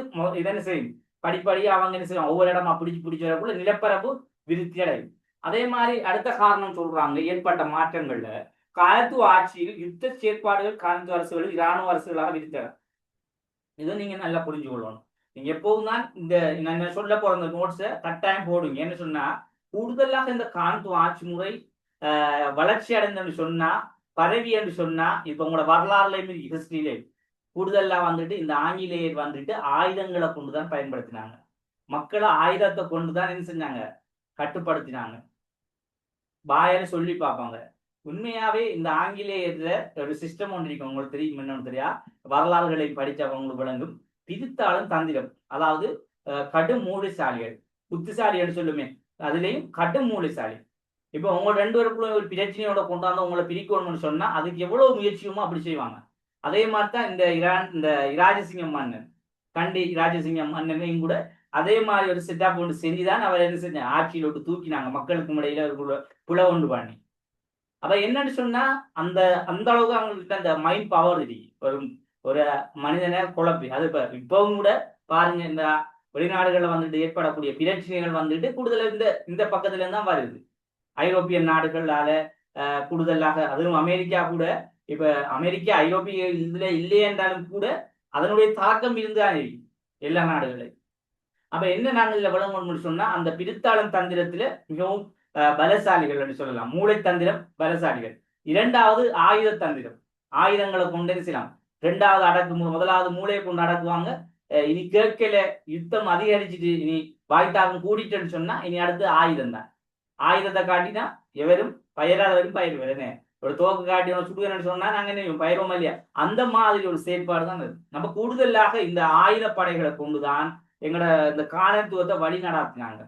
[SPEAKER 1] என்ன செய்யும்? படிப்படியா அவங்க என்ன செய்யும்? ஒவ்வொரு இடமா பிடிச்சு வரக்குள்ள நிலப்பரப்பு விருத்தி அடையும். அதே மாதிரி அடுத்த காரணம் சொல்றாங்க ஏற்பட்ட மாற்றங்கள்ல காலத்துவ ஆட்சியில் யுத்த செயற்பாடுகள் காலத்துவ அரசுகள் இராணுவ அரசுகளாக விரித்தன. இதை நீங்க நல்லா புரிஞ்சு கொள்ளணும். நீங்க எப்போதும் தான் இந்த நான் சொல்ல போற இந்த நோட்ஸை கட்டாயம் போடுங்க. என்ன சொன்னா கூடுதலாக இந்த காலத்துவ ஆட்சி முறை வளர்ச்சி அடைந்தன்னு சொன்னா பரவி என்று சொன்னா இப்ப உங்களோட வரலாறுலையும் ஹிஸ்டரியிலையும் கூடுதலா வந்துட்டு இந்த ஆங்கிலேயர் வந்துட்டு ஆயுதங்களை கொண்டுதான் பயன்படுத்தினாங்க. மக்களை ஆயுதத்தை கொண்டுதான் என்ன செஞ்சாங்க? கட்டுப்படுத்தினாங்க. பாயன்னு சொல்லி பார்ப்பாங்க. உண்மையாவே இந்த ஆங்கிலேயர்ல ஒரு சிஸ்டம் ஒன்று இருக்கு. உங்களுக்கு தெரியும் என்னன்னு தெரியா? வரலாறுகளை படிச்சவங்களுக்கு விளங்கும். பிரித்தாளும் தந்திரம். அதாவது கடும் மூளைசாலிகள் புத்திசாலின்னு சொல்லுமே அதுலயும் கடும் மூளைசாலி. இப்ப உங்க 2 பேருக்குள்ள ஒரு பிரச்சனையோட கொண்டாந்து உங்களை பிரிக்கணும்னு சொன்னா அதுக்கு எவ்வளவு முயற்சியுமோ அப்படி செய்வாங்க. அதே மாதிரிதான் இந்த இராஜசிங்கம் மன்னன் கண்டி இராஜசிங்கம் மன்னனையும் கூட அதே மாதிரி ஒரு செட்டப் ஒன்று செஞ்சுதான் அவர் என்ன செஞ்ச ஆட்சியில விட்டு தூக்கினாங்க. மக்களுக்கு முறையில புல ஒன்று பண்ணி. அப்ப என்னன்னு சொன்னா அந்த அளவுக்கு அவங்களுக்கு அந்த மைண்ட் பவர் இருக்கு. ஒரு மனிதனை குழப்பி அது இப்பவும் கூட பாருங்க இந்த வெளிநாடுகள்ல வந்துட்டு ஏற்படக்கூடிய பிரச்சனைகள் வந்துட்டு கூடுதல இந்த பக்கத்துல இருந்தான் வருது. ஐரோப்பிய நாடுகளால கூடுதலாக அதுவும் அமெரிக்கா கூட இப்ப அமெரிக்கா ஐரோப்பிய இதுல இல்லையே என்றாலும் கூட அதனுடைய தாக்கம் இருந்துதான் இருக்கு எல்லா நாடுகளையும். அப்ப என்ன நாங்கள் இதுல விளங்கணும்னு சொன்னா அந்த பிரித்தாளும் தந்திரத்துல மிகவும் பலசாலிகள் என்று சொல்லலாம். மூளை தந்திரம் பலசாலிகள். 2வது ஆயுத தந்திரம். ஆயுதங்களை கொண்டு செய்யலாம். 2வது முதலாவது மூளையை கொண்டு அடக்குவாங்க. இனி கேட்கல யுத்தம் அதிகரிச்சுட்டு இனி வாய்த்தாகம் கூடிட்டுன்னு சொன்னா இனி அடுத்து ஆயுதம் தான். ஆயுதத்தை காட்டினா எவரும் பயிராதவரும் பயிர்வேனே. ஒரு தோக்கு காட்டி சுடுவேன்னு சொன்னா நாங்க என்ன பயிரோம் இல்லையா? அந்த மாதிரி ஒரு செயற்பாடு தான் அது. நம்ம கூடுதலாக இந்த ஆயுத படைகளை கொண்டுதான் எங்கட இந்த காலத்துவத்தை வழி நடாத்தினாங்க.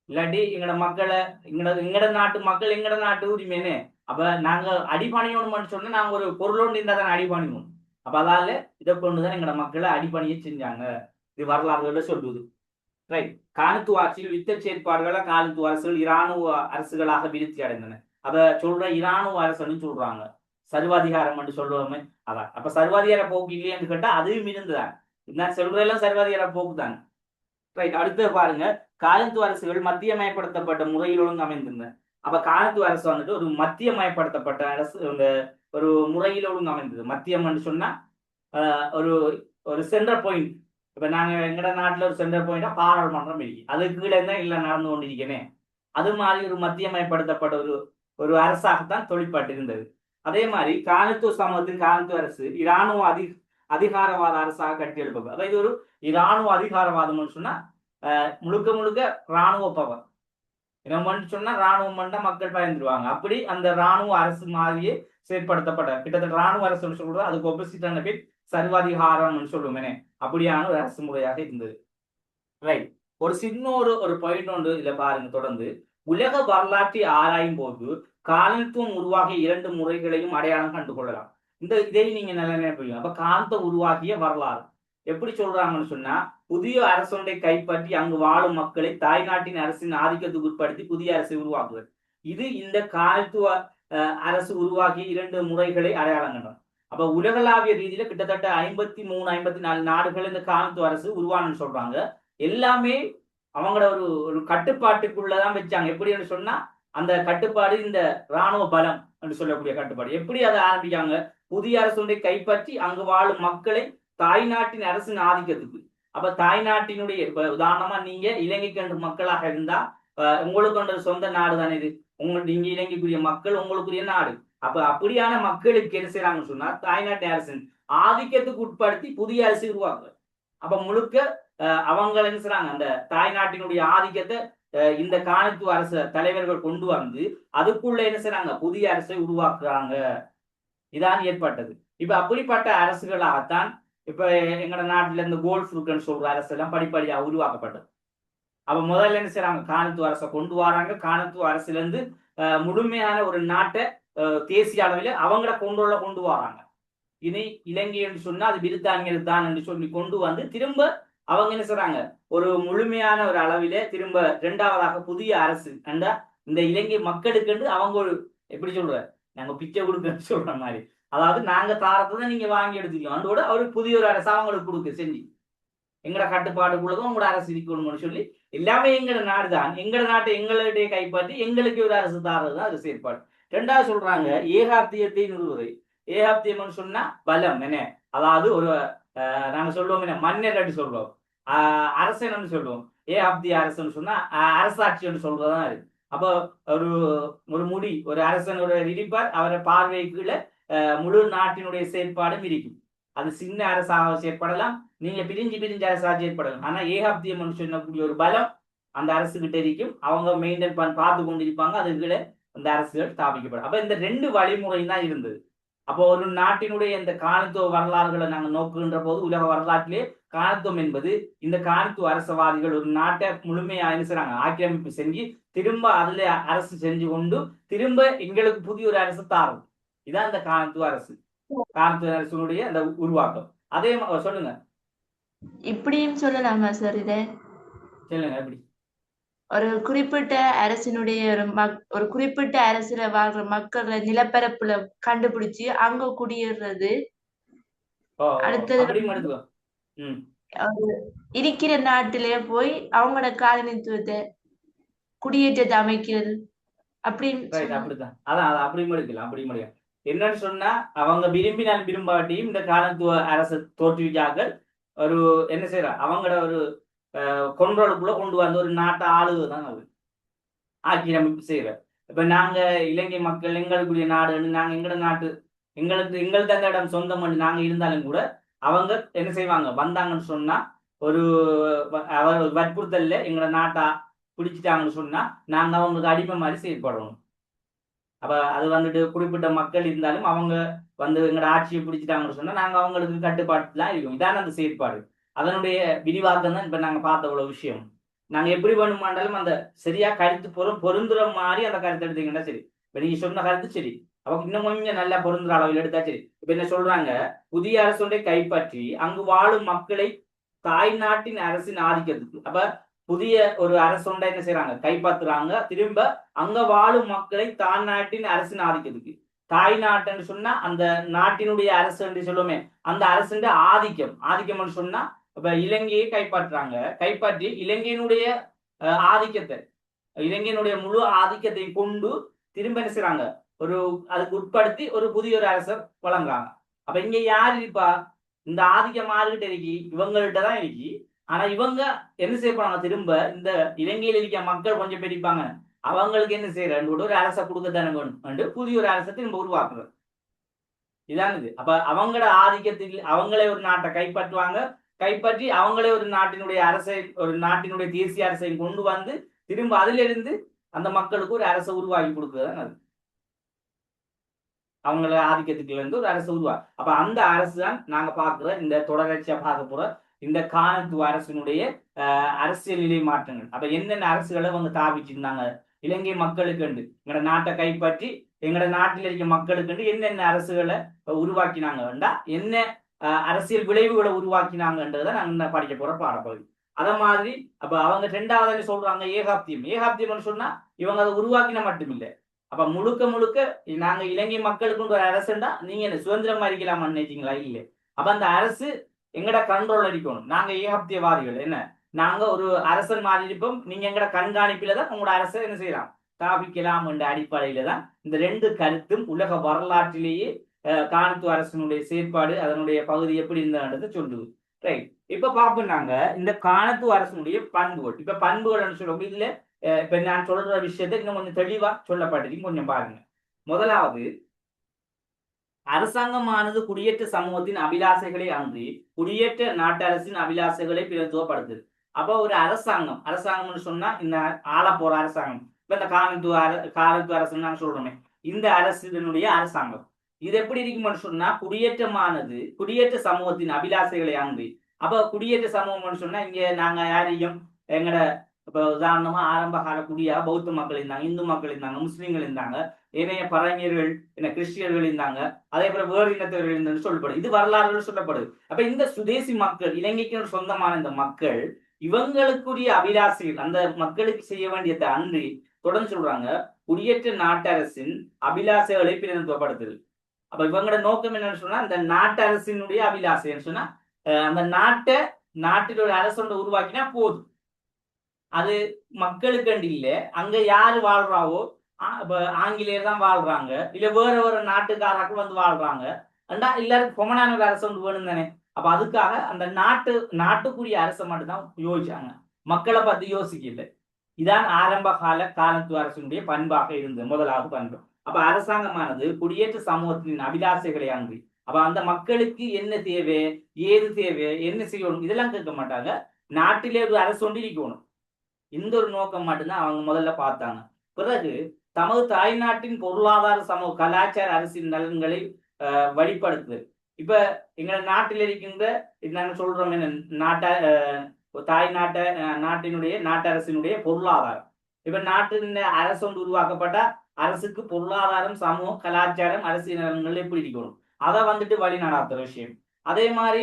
[SPEAKER 1] இல்லாட்டி எங்கட மக்களை எங்கட நாட்டு மக்கள் எங்கட நாட்டு உரிமைனே. அப்ப நாங்க அடிபணியணும்னு சொன்னா நாங்க ஒரு பொருளோண்டு இருந்தா தானே அடிபணிவோம். அப்ப அதால இதை கொண்டுதான் எங்கட மக்களை அடிபணிய செஞ்சாங்க. இது வரலாறுகள சொல்லுது. ரைட். காலத்துவ ஆட்சியில் யுத்த செயற்பாடுகளை காலத்துவ அரசுகள் இராணுவ அரசுகளாக விருத்தி அடைந்தன. அத சொல்ற இராணுவ அரசுன்னு சொல்றாங்க. சர்வாதிகாரம் என்று சொல்லுவோமே அதான். அப்ப சர்வாதிகார போக்கு இல்லையான்னு கேட்டா அதுவும் இருந்துதான். நான் சொல்றதெல்லாம் சர்வாதிகார போக்கு தான். ரைட். அடுத்து பாருங்க காலத்துவ அரசுகள் மத்தியமயப்படுத்தப்பட்ட முறையில் ஒழுங்கு அமைந்திருந்தன. அப்ப காலத்துவ அரசு வந்துட்டு ஒரு மத்தியமயப்படுத்தப்பட்ட அரசு ஒரு முறையில் ஒழுங்கு அமைந்தது. மத்தியம் என்று சொன்னா ஒரு சென்டர் பாயிண்ட். இப்ப நாங்க எங்கட நாட்டுல ஒரு சென்டர் பாயிண்டா பாராளுமன்றம் இருக்கு. அது கீழே தான் இல்ல நடந்து கொண்டிருக்கேனே. அது மாதிரி ஒரு மத்தியமயப்படுத்தப்பட்ட ஒரு ஒரு அரசாகத்தான் தொழிற்பட்டிருந்தது. அதே மாதிரி காலத்துவ சமூகத்தின் காலத்துவ அரசு இராணுவ அதிகாரவாத அரசாக கட்டி எழுப்பது. அதாவது ஒரு இராணுவ அதிகாரவாதம்னு சொன்னா முழுக்க முழுக்க இராணுவ பவர். என்னமன்னு சொன்னா ராணுவம் பண்ணா மக்கள் பயந்துருவாங்க. அப்படி அந்த ராணுவ அரசு மாதிரியே செயற்படுத்தப்பட்ட கிட்டத்தட்ட ராணுவ அரசுன்னு சொல்றது அதுக்கு ஒப்போசிட்டான பேர் சர்வாதிகாரம்னு சொல்லுவோமே, அப்படியான ஒரு அரசு முறையாக இருந்தது. ரைட். ஒரு சின்ன ஒரு பாயிண்ட் ஒன்று இதுல பாருங்க. தொடர்ந்து உலக வரலாற்றை ஆராயும் போது காலத்துவம் உருவாகிய 2 முறைகளையும் அடையாளம் கண்டு கொள்ளலாம். இதை நீங்க நல்லா நினைப்பீங்க. அப்ப காலத்துவம் உருவாகிய வரலாறு எப்படி சொல்றாங்கன்னு சொன்னா, புதிய அரசொன்றை கைப்பற்றி அங்கு வாழும் மக்களை தாய்நாட்டின் அரசின் ஆதிக்கத்துக்கு உட்படுத்தி புதிய அரசை உருவாக்குவது. இது இந்த காலத்துவ அரசு உருவாக்கிய 2 முறைகளை அடையாளம் கண்டோம். அப்ப உலகளாவிய ரீதியில கிட்டத்தட்ட 53, 54 நாடுகள் இந்த காலத்துவ அரசு உருவானு சொல்றாங்க. எல்லாமே அவங்களோட ஒரு கட்டுப்பாட்டுக்குள்ளதான் வச்சாங்க. எப்படின்னு சொன்னா, அந்த கட்டுப்பாடு இந்த இராணுவ பலம் என்று சொல்லக்கூடிய கட்டுப்பாடு. எப்படி அதை ஆரம்பிக்காங்க? புதிய அரசொன்றை கைப்பற்றி அங்கு வாழும் மக்களை தாய்நாட்டின் அரசின் ஆதிக்கத்துக்கு. அப்ப தாய்நாட்டினுடைய உதாரணமா நீங்க இலங்கைக்கு மக்களாக இருந்தா உங்களுக்கு சொந்த நாடு தானே இது. நீங்க இலங்கைக்குரிய மக்கள் உங்களுக்குரிய நாடு. அப்ப அப்படியான மக்களுக்கு என்ன செய்யறாங்கன்னு சொன்னா, தாய்நாட்டு அரசின் ஆதிக்கத்துக்கு உட்படுத்தி புதிய அரசு உருவாக்குது. அப்ப முழுக்க அவங்க என்ன செய்றாங்க, அந்த தாய்நாட்டினுடைய ஆதிக்கத்தை இந்த காலத்துவ அரசு தலைவர்கள் கொண்டு வந்து அதுக்குள்ள என்ன செய்றாங்க, புதிய அரசை உருவாக்குறாங்க. இதான் ஏற்பட்டது. இப்ப அப்படிப்பட்ட அரசுகளாகத்தான் இப்ப எங்கட நாட்டுல இந்த கோல்ஃப் இருக்குன்னு சொல்ற அரசு எல்லாம் படிப்படியா உருவாக்கப்பட்டது. அப்ப முதல்ல என்ன செய்யறாங்க, காலத்துவ அரசை கொண்டு வராங்க. காலத்துவ அரசுல இருந்து முழுமையான ஒரு நாட்டை தேசிய அளவில் அவங்கள கொண்டு வராங்க. இனி இலங்கை என்று சொன்னா அது பிரித்தானியர் தான் என்று சொல்லி கொண்டு வந்து திரும்ப அவங்க என்ன செய்றாங்க, ஒரு முழுமையான ஒரு அளவிலே திரும்ப 2வதாக புதிய அரசு அந்த இந்த இலங்கை மக்களுக்கு என்று அவங்க ஒரு எப்படி சொல்ற, நாங்க பிச்சை கொடுக்கன்னு சொல்ற மாதிரி, அதாவது நாங்க தாரத்தை நீங்க வாங்கி எடுத்துக்கலாம் அதோட அவருக்கு புதிய ஒரு அரசு அவங்களுக்கு கொடுக்க செஞ்சு எங்கட கட்டுப்பாடுக்குள்ளதும் உங்களோட அரசு இருக்கணும்னு சொல்லி எல்லாமே எங்கட நாடு தான், எங்கட நாட்டை எங்களுடைய கைப்பற்றி எங்களுக்கு ஒரு அரசு தாரதுதான் அது செயற்பாடு. 2வது சொல்றாங்க ஏகாப்தியத்தை நிறுவுவது. ஏகாப்தியம்னு சொன்னா பலம் என்ன, அதாவது ஒரு நாங்க சொல்லுவோம் என்ன மன்னர் அப்படி சொல்றோம், அரசன் சொல்லுவோம். ஏகாப்திய அரசுன்னு சொன்னா அரசாட்சின்னு சொல்றதுதான் இருக்கு. அப்போ ஒரு ஒரு முடி ஒரு அரசன் ஒரு இருப்பார், அவரை பார்வைக்குள்ள முழு நாட்டினுடைய செயற்பாடும் இருக்கும். அது சின்ன அரசாக செயற்படலாம், நீங்க பிரிஞ்சு அரசாக செயற்படலாம். ஆனா ஏகாப்தியம் சொல்லக்கூடிய ஒரு பலம் அந்த அரசு கிட்ட இருக்கும். அவங்க மெயின்டைன் பார்த்து கொண்டிருப்பாங்க, அதுக்குள்ள அந்த அரசுகள் ஸ்தாபிக்கப்படும். அப்ப இந்த 2 வழிமுறையும் தான் இருந்தது. அப்போ ஒரு நாட்டினுடைய இந்த காலத்துவ வரலாறுகளை நாங்க நோக்குகின்ற போது உலக வரலாற்றிலே காலத்துவம் என்பது இந்த காலத்துவ அரசவாதிகள் ஒரு நாட்டை முழுமையா என்ன செய்றாங்க, ஆக்கிரமிப்பு செஞ்சு திரும்ப அதுல அரசு செஞ்சு கொண்டு திரும்ப எங்களுக்கு புதிய ஒரு அரசு தாரும். இதான் இந்த காலத்துவ அரசு, காலத்துவ அரசுடைய அந்த உருவாக்கம். அதே சொல்லுங்க,
[SPEAKER 2] இப்படியும் சொல்லலாமா சார்? இத
[SPEAKER 1] சொல்லுங்க எப்படி
[SPEAKER 2] ஒரு குறிப்பிட்ட அரசினுடைய ஒரு குறிப்பிட்ட அரசுல வாழ்ற மக்கள நிலப்பரப்புல கண்டுபிடிச்சு அங்க குடியேறது, அடுத்தது இருக்கிற நாட்டிலே போய் அவங்களோட காலனித்துவத்தை குடியேற்றத்தை அமைக்கிறது.
[SPEAKER 1] அப்படிதான் அதான் அப்படியும் எடுக்கலாம். அப்படியும் எடுக்கலாம். என்னன்னு சொன்னா, அவங்க விரும்பினால் விரும்பாட்டியும் இந்த காலத்துவ அரசு தோற்றுவிச்சார்கள் ஒரு என்ன செய்யற அவங்களோட ஒரு கொன்றோளுக்குள்ள கொண்டு வந்து ஒரு நாட்டை ஆளுதான் அது ஆக்கிரமிப்பு செய்யற. இப்ப நாங்க இலங்கை மக்கள் எங்களுக்குரிய நாடுன்னு நாங்க எங்களோட நாட்டு எங்கள் தங்க இடம் சொந்தம் பண்ணி நாங்க இருந்தாலும் கூட அவங்க என்ன செய்வாங்க, வந்தாங்கன்னு சொன்னா ஒரு வற்புறுத்தல்ல எங்களோட நாட்டா பிடிச்சிட்டாங்கன்னு சொன்னா நாங்க அவங்களுக்கு அடிமை மாதிரி செயற்படணும். அப்ப அது வந்துட்டு குறிப்பிட்ட மக்கள் இருந்தாலும் அவங்க வந்து எங்களோட ஆட்சியை பிடிச்சிட்டாங்கன்னு சொன்னா நாங்க அவங்களுக்கு கட்டுப்பாட்டு தான் இருக்கும். இதான அந்த செயற்பாடு. அதனுடைய விரிவாக்கம் தான் இப்ப நாங்க பார்த்த இவ்வளவு விஷயம். நாங்க எப்படி வேணுமாண்டாலும் அந்த சரியா கருத்து பொருந்துற மாதிரி அந்த கருத்து எடுத்தீங்கன்னா சரி. இப்ப நீங்க சொன்ன கருத்து சரி, அவங்க இன்னும் கொஞ்சம் நல்லா பொருந்துற அளவில் எடுத்தா சரி. இப்ப என்ன சொல்றாங்க, புதிய அரசொன்றை கைப்பற்றி அங்கு வாழும் மக்களை தாய்நாட்டின் அரசின் ஆதிக்கத்துக்கு. அப்ப புதிய ஒரு அரசொன்றை என்ன செய்யறாங்க, கைப்பற்றுறாங்க. திரும்ப அங்க வாழும் மக்களை தாய்நாட்டின் அரசின் ஆதிக்கத்துக்கு. தாய் நாட்டுன்னு சொன்னா அந்த நாட்டினுடைய அரசு என்று சொல்லுவோமே, அந்த அரசுடைய ஆதிக்கம்னு சொன்னா இப்ப இலங்கையை கைப்பற்றாங்க. கைப்பற்றி இலங்கையினுடைய ஆதிக்கத்தை, இலங்கையினுடைய முழு ஆதிக்கத்தை கொண்டு திரும்ப என்ன செய்யறாங்க, ஒரு அதுக்கு உட்படுத்தி ஒரு புதிய ஒரு அரசர் வழங்குறாங்க. அப்ப இங்க யார் இருப்பா, இந்த ஆதிக்கம் யாருகிட்ட இருக்கி, இவங்கள்ட்ட தான் இருக்கி. ஆனா இவங்க என்ன செய்யப்படுறாங்க, திரும்ப இந்த இலங்கையில் இருக்க மக்கள் கொஞ்சம் பேர் இருப்பாங்க, அவங்களுக்கு என்ன செய்யறது ஒரு அரசை கொடுக்கத்தானே வேணும் புதிய ஒரு அரசை திரும்ப உருவாக்குறது. இதான் இது. அப்ப அவங்களோட ஆதிக்கத்தில் அவங்களே ஒரு நாட்டை கைப்பற்றுவாங்க. கைப்பற்றி அவங்களே ஒரு நாட்டினுடைய அரசை ஒரு நாட்டினுடைய தேசிய அரசையும் கொண்டு வந்து திரும்ப அதிலிருந்து அந்த மக்களுக்கு ஒரு அரசை உருவாக்கி கொடுக்குறதுதான் அது. அவங்கள ஆதிக்கத்துக்குள்ள இருந்து ஒரு அரசு அப்ப அந்த அரசு தான் நாங்க பாக்குற இந்த தொடர்ச்சியா பார்க்க போற இந்த காணத்துவ அரசினுடைய அரசியல் நிலை மாற்றங்கள். அப்ப என்னென்ன அரசுகளை அவங்க தாவிச்சிருந்தாங்க இலங்கை மக்களுக்கு எங்களோட நாட்டை கைப்பற்றி எங்களோட நாட்டில் இருக்க மக்களுக்கு என்னென்ன அரசுகளை உருவாக்கினாங்க வேண்டாம், என்ன அரசியல் விளைவுகளை உருவாக்கினாங்கன்றதை நாங்க படிக்க போற பாடப்பகுதி. அத மாதிரி அப்ப அவங்க ரெண்டாவது சொல்றாங்க ஏகாப்தியம். ஏகாப்தியம்னு சொன்னா இவங்க அதை உருவாக்கின மட்டும் இல்லை, அப்ப முழுக்க முழுக்க நாங்க இலங்கை மக்களுக்கு ஒரு அரசுண்டா நீங்க என்ன சுதந்திரமா இருக்கலாமா நினைச்சீங்களா? இல்லை. அப்ப அந்த அரசு எங்கட கண்ட்ரோல் அடிக்கணும். நாங்க ஏகாப்தியவாதிகள், என்ன நாங்க ஒரு அரசன் மாதிரி இருப்போம், நீங்க எங்கட கண்காணிப்பில தான் உங்களோட அரசை என்ன செய்யலாம் ஸ்தாபிக்கலாம் என்ற அடிப்படையில தான் இந்த ரெண்டு கருத்தும் உலக வரலாற்றிலேயே காணத்துவ அரசனுடைய செயற்பாடு அதனுடைய பகுதி எப்படி இருந்தது சொல்லுது. ரைட். இப்ப பார்ப்போம் நாங்க இந்த காணத்துவ அரசனுடைய பண்புகள். இப்ப பண்புகள் சொல்லுவோம். இதுல இப்ப நான் சொல்ற விஷயத்தை இன்னும் கொஞ்சம் தெளிவா சொல்லப்பட்டிருக்கு, கொஞ்சம் பாருங்க. முதலாவது, அரசாங்கமானது குடியேற்ற சமூகத்தின் அபிலாசைகளை அன்றி குடியேற்ற நாட்டரசின் அபிலாசைகளை பிரதித்துவப்படுத்துது. அப்ப ஒரு அரசாங்கம்னு சொன்னா இந்த ஆள போற அரசாங்கம், இப்ப இந்த காலத்துவ அரசு நாங்க சொல்றோமே, இந்த அரசினுடைய அரசாங்கம் இது எப்படி இருக்கும்னு சொன்னா குடியேற்றமானது குடியேற்ற சமூகத்தின் அபிலாசைகளை அன்றி. அப்ப குடியேற்ற சமூகம்னு சொன்னா இங்க நாங்க யாரையும் எங்கட இப்ப உதாரணமா ஆரம்ப கால குடியா பௌத்த மக்கள் இருந்தாங்க, இந்து மக்கள் இருந்தாங்க, முஸ்லீம்கள் இருந்தாங்க, ஏனைய பறைஞர்கள் என்ன கிறிஸ்டியர்கள் இருந்தாங்க, அதே போல வேறு இனத்தவர்கள் இருந்தாங்க சொல்லப்படுது. இது வரலாறுகள் சொல்லப்படுது. அப்ப இந்த சுதேசி மக்கள் இலங்கைக்கு சொந்தமான இந்த மக்கள் இவங்களுக்குரிய அபிலாசைகள் அந்த மக்களுக்கு செய்ய வேண்டியதை அன்றி தொடர்ந்து சொல்றாங்க குடியேற்ற நாட்டரசின் அபிலாசைகளை பிரதிநிதித்துவப்படுத்துது. அப்ப இவங்களோட நோக்கம் என்னன்னு சொன்னா இந்த நாட்டரசினுடைய அபிலாசைன்னு சொன்னா அந்த நாட்டில் ஒரு அரசு உருவாக்கினா போதும், அது மக்களுக்கு இல்ல, அங்க யாரு வாழ்றாவோ ஆங்கிலேயர் தான் வாழ்றாங்க, இல்ல வேற நாட்டுக்காரர்கள் வந்து வாழ்றாங்க, எல்லாருக்கும் கொமனான ஒரு அரசு வந்து வேணும் தானே. அப்ப அதுக்காக அந்த நாட்டுக்குரிய அரசை மட்டும்தான் யோசிச்சாங்க, மக்களை பத்தி யோசிக்கல. இதான் ஆரம்ப காலத்துவ அரசினுடைய பண்பாக இருந்தது, முதலாவது பண்பு. அப்ப அரசாங்கமானது குடியேற்ற சமூகத்தின் அபிலாசைகளை அன்றி அப்ப அந்த மக்களுக்கு என்ன தேவை, ஏது தேவை, என்ன செய்யணும் இதெல்லாம் கேட்க மாட்டாங்க, நாட்டிலே ஒரு அரசு ஒன்று இருக்கணும், இந்த ஒரு நோக்கம் மட்டும்தான் அவங்க முதல்ல பார்த்தாங்க. பிறகு தமது தாய்நாட்டின் பொருளாதார சமூக கலாச்சார அரசின் நலன்களை வழிபடுத்துது. இப்ப எங்க நாட்டில் இருக்கின்ற நாங்க சொல்றோம் நாட்டினுடைய நாட்டரசினுடைய பொருளாதாரம். இப்ப நாட்டின் அரசு ஒன்று உருவாக்கப்பட்ட அரசுக்கு பொருளாதாரம் சமூக கலாச்சாரம் அரசியல் நலன்கள் எப்படி இருக்கணும் அதை வந்துட்டு வழி நடாத்துற விஷயம். அதே மாதிரி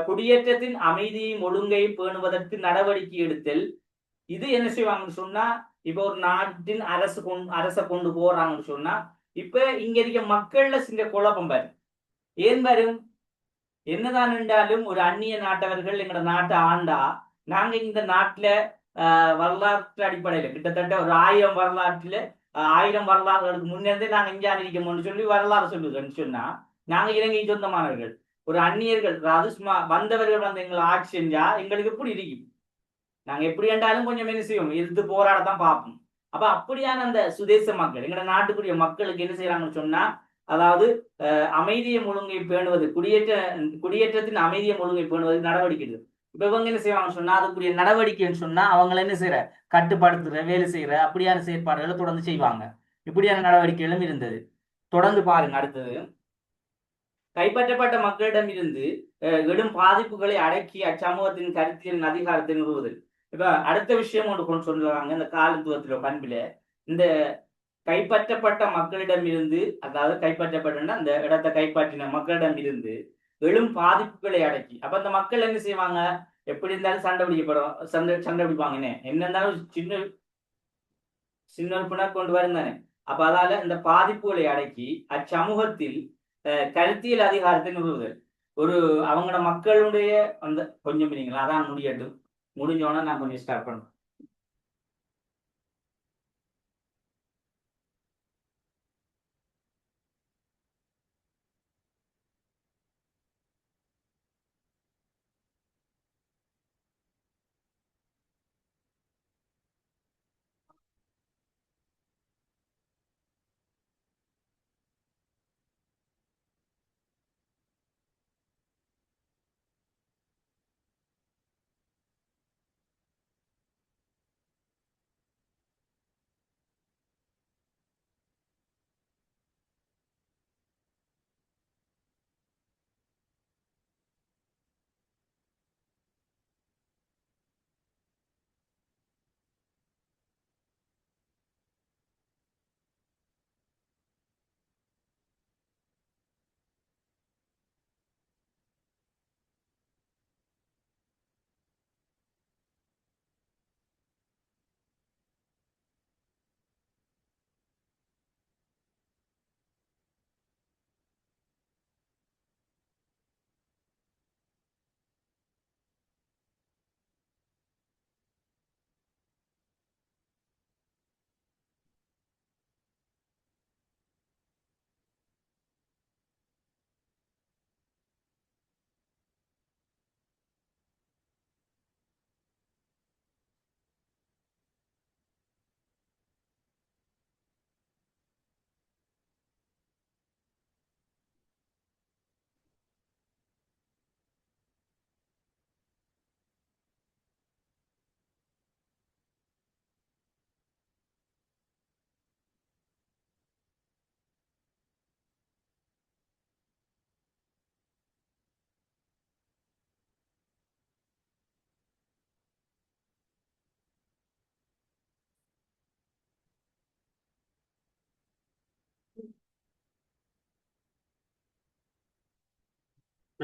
[SPEAKER 1] குடியேற்றத்தின் அமைதியையும் ஒழுங்கையும் பேணுவதற்கு நடவடிக்கை எடுத்தல். இது என்ன செய்வாங்கன்னு சொன்னா இப்ப ஒரு நாட்டின் அரசை கொண்டு போறாங்கன்னு சொன்னா இப்ப இங்க இருக்க மக்கள்ல சில குழப்பம் பாரு ஏன் வரும், என்னதான் என்றாலும் ஒரு அந்நிய நாட்டவர்கள் எங்களோட நாட்டை ஆண்டா நாங்க இந்த நாட்டுல வரலாற்று அடிப்படையில கிட்டத்தட்ட ஒரு 1000 வரலாற்றுல 1000 வரலாறுகளுக்கு முன்னே நாங்க இங்கே இருக்கோம்னு சொல்லி வரலாறு சொல்லுதுன்னு சொன்னா நாங்க இலங்கை சொந்தமானவர்கள் ஒரு அந்நியர்கள் அதாவது சும்மா வந்தவர்கள் வந்து எங்களை ஆட்சி செஞ்சா எங்களுக்கு எப்படி இருக்கும், நாங்க எப்படி என்றாலும் கொஞ்சம் என்ன செய்வோம் எதிர்த்து போராடத்தான் பார்ப்போம். அப்ப அப்படியான அந்த சுதேச மக்கள் எங்களோட நாட்டுக்குரிய மக்களுக்கு என்ன செய்யறாங்கன்னு சொன்னா அதாவது அமைதியை ஒழுங்கை பேணுவது குடியேற்றத்தின் அமைதியை ஒழுங்கை பேணுவது நடவடிக்கை. இப்ப இவங்க என்ன செய்வாங்கன்னு சொன்னா அதுக்குரிய நடவடிக்கைன்னு சொன்னா அவங்களை என்ன செய்யற கட்டுப்படுத்துற வேலை செய்யற அப்படியான செயற்பாடுகளை தொடர்ந்து செய்வாங்க. இப்படியான நடவடிக்கைகளும் இருந்தது. தொடர்ந்து பாருங்க. அடுத்தது, கைப்பற்றப்பட்ட மக்களிடம் இருந்து எழும் பாதிப்புகளை அடக்கி அச்சமூகத்தின் கருத்தியல் அதிகாரத்தை நிறுவுதல். இப்ப அடுத்த விஷயம் ஒன்று கொண்டு சொல்லுவாங்க இந்த காலத்துவத்தில பண்பில இந்த கைப்பற்றப்பட்ட மக்களிடம் இருந்து அதாவது கைப்பற்றப்பட்ட அந்த இடத்தை கைப்பற்றின மக்களிடம் இருந்து எழும் பாதிப்புகளை அடக்கி. அப்ப அந்த மக்கள் என்ன செய்வாங்க, எப்படி இருந்தாலும் சண்டை பிடிக்கப்படும், சண்டை பிடிப்பாங்கன்னு என்ன இருந்தாலும் சின்ன பிணக்கு கொண்டு வரும் தானே. அப்ப அதால இந்த பாதிப்புகளை அடக்கி அச்சமூகத்தில் கருத்தியல் அதிகாரத்தை நிறுவுதல். ஒரு அவங்களோட மக்களுடைய அந்த கொஞ்சம் பிடிங்களா அதான் முடியட்டும், முடிஞ்சோன்னா நான் கொஞ்சம் ஸ்டார்ட் பண்ணுவேன்.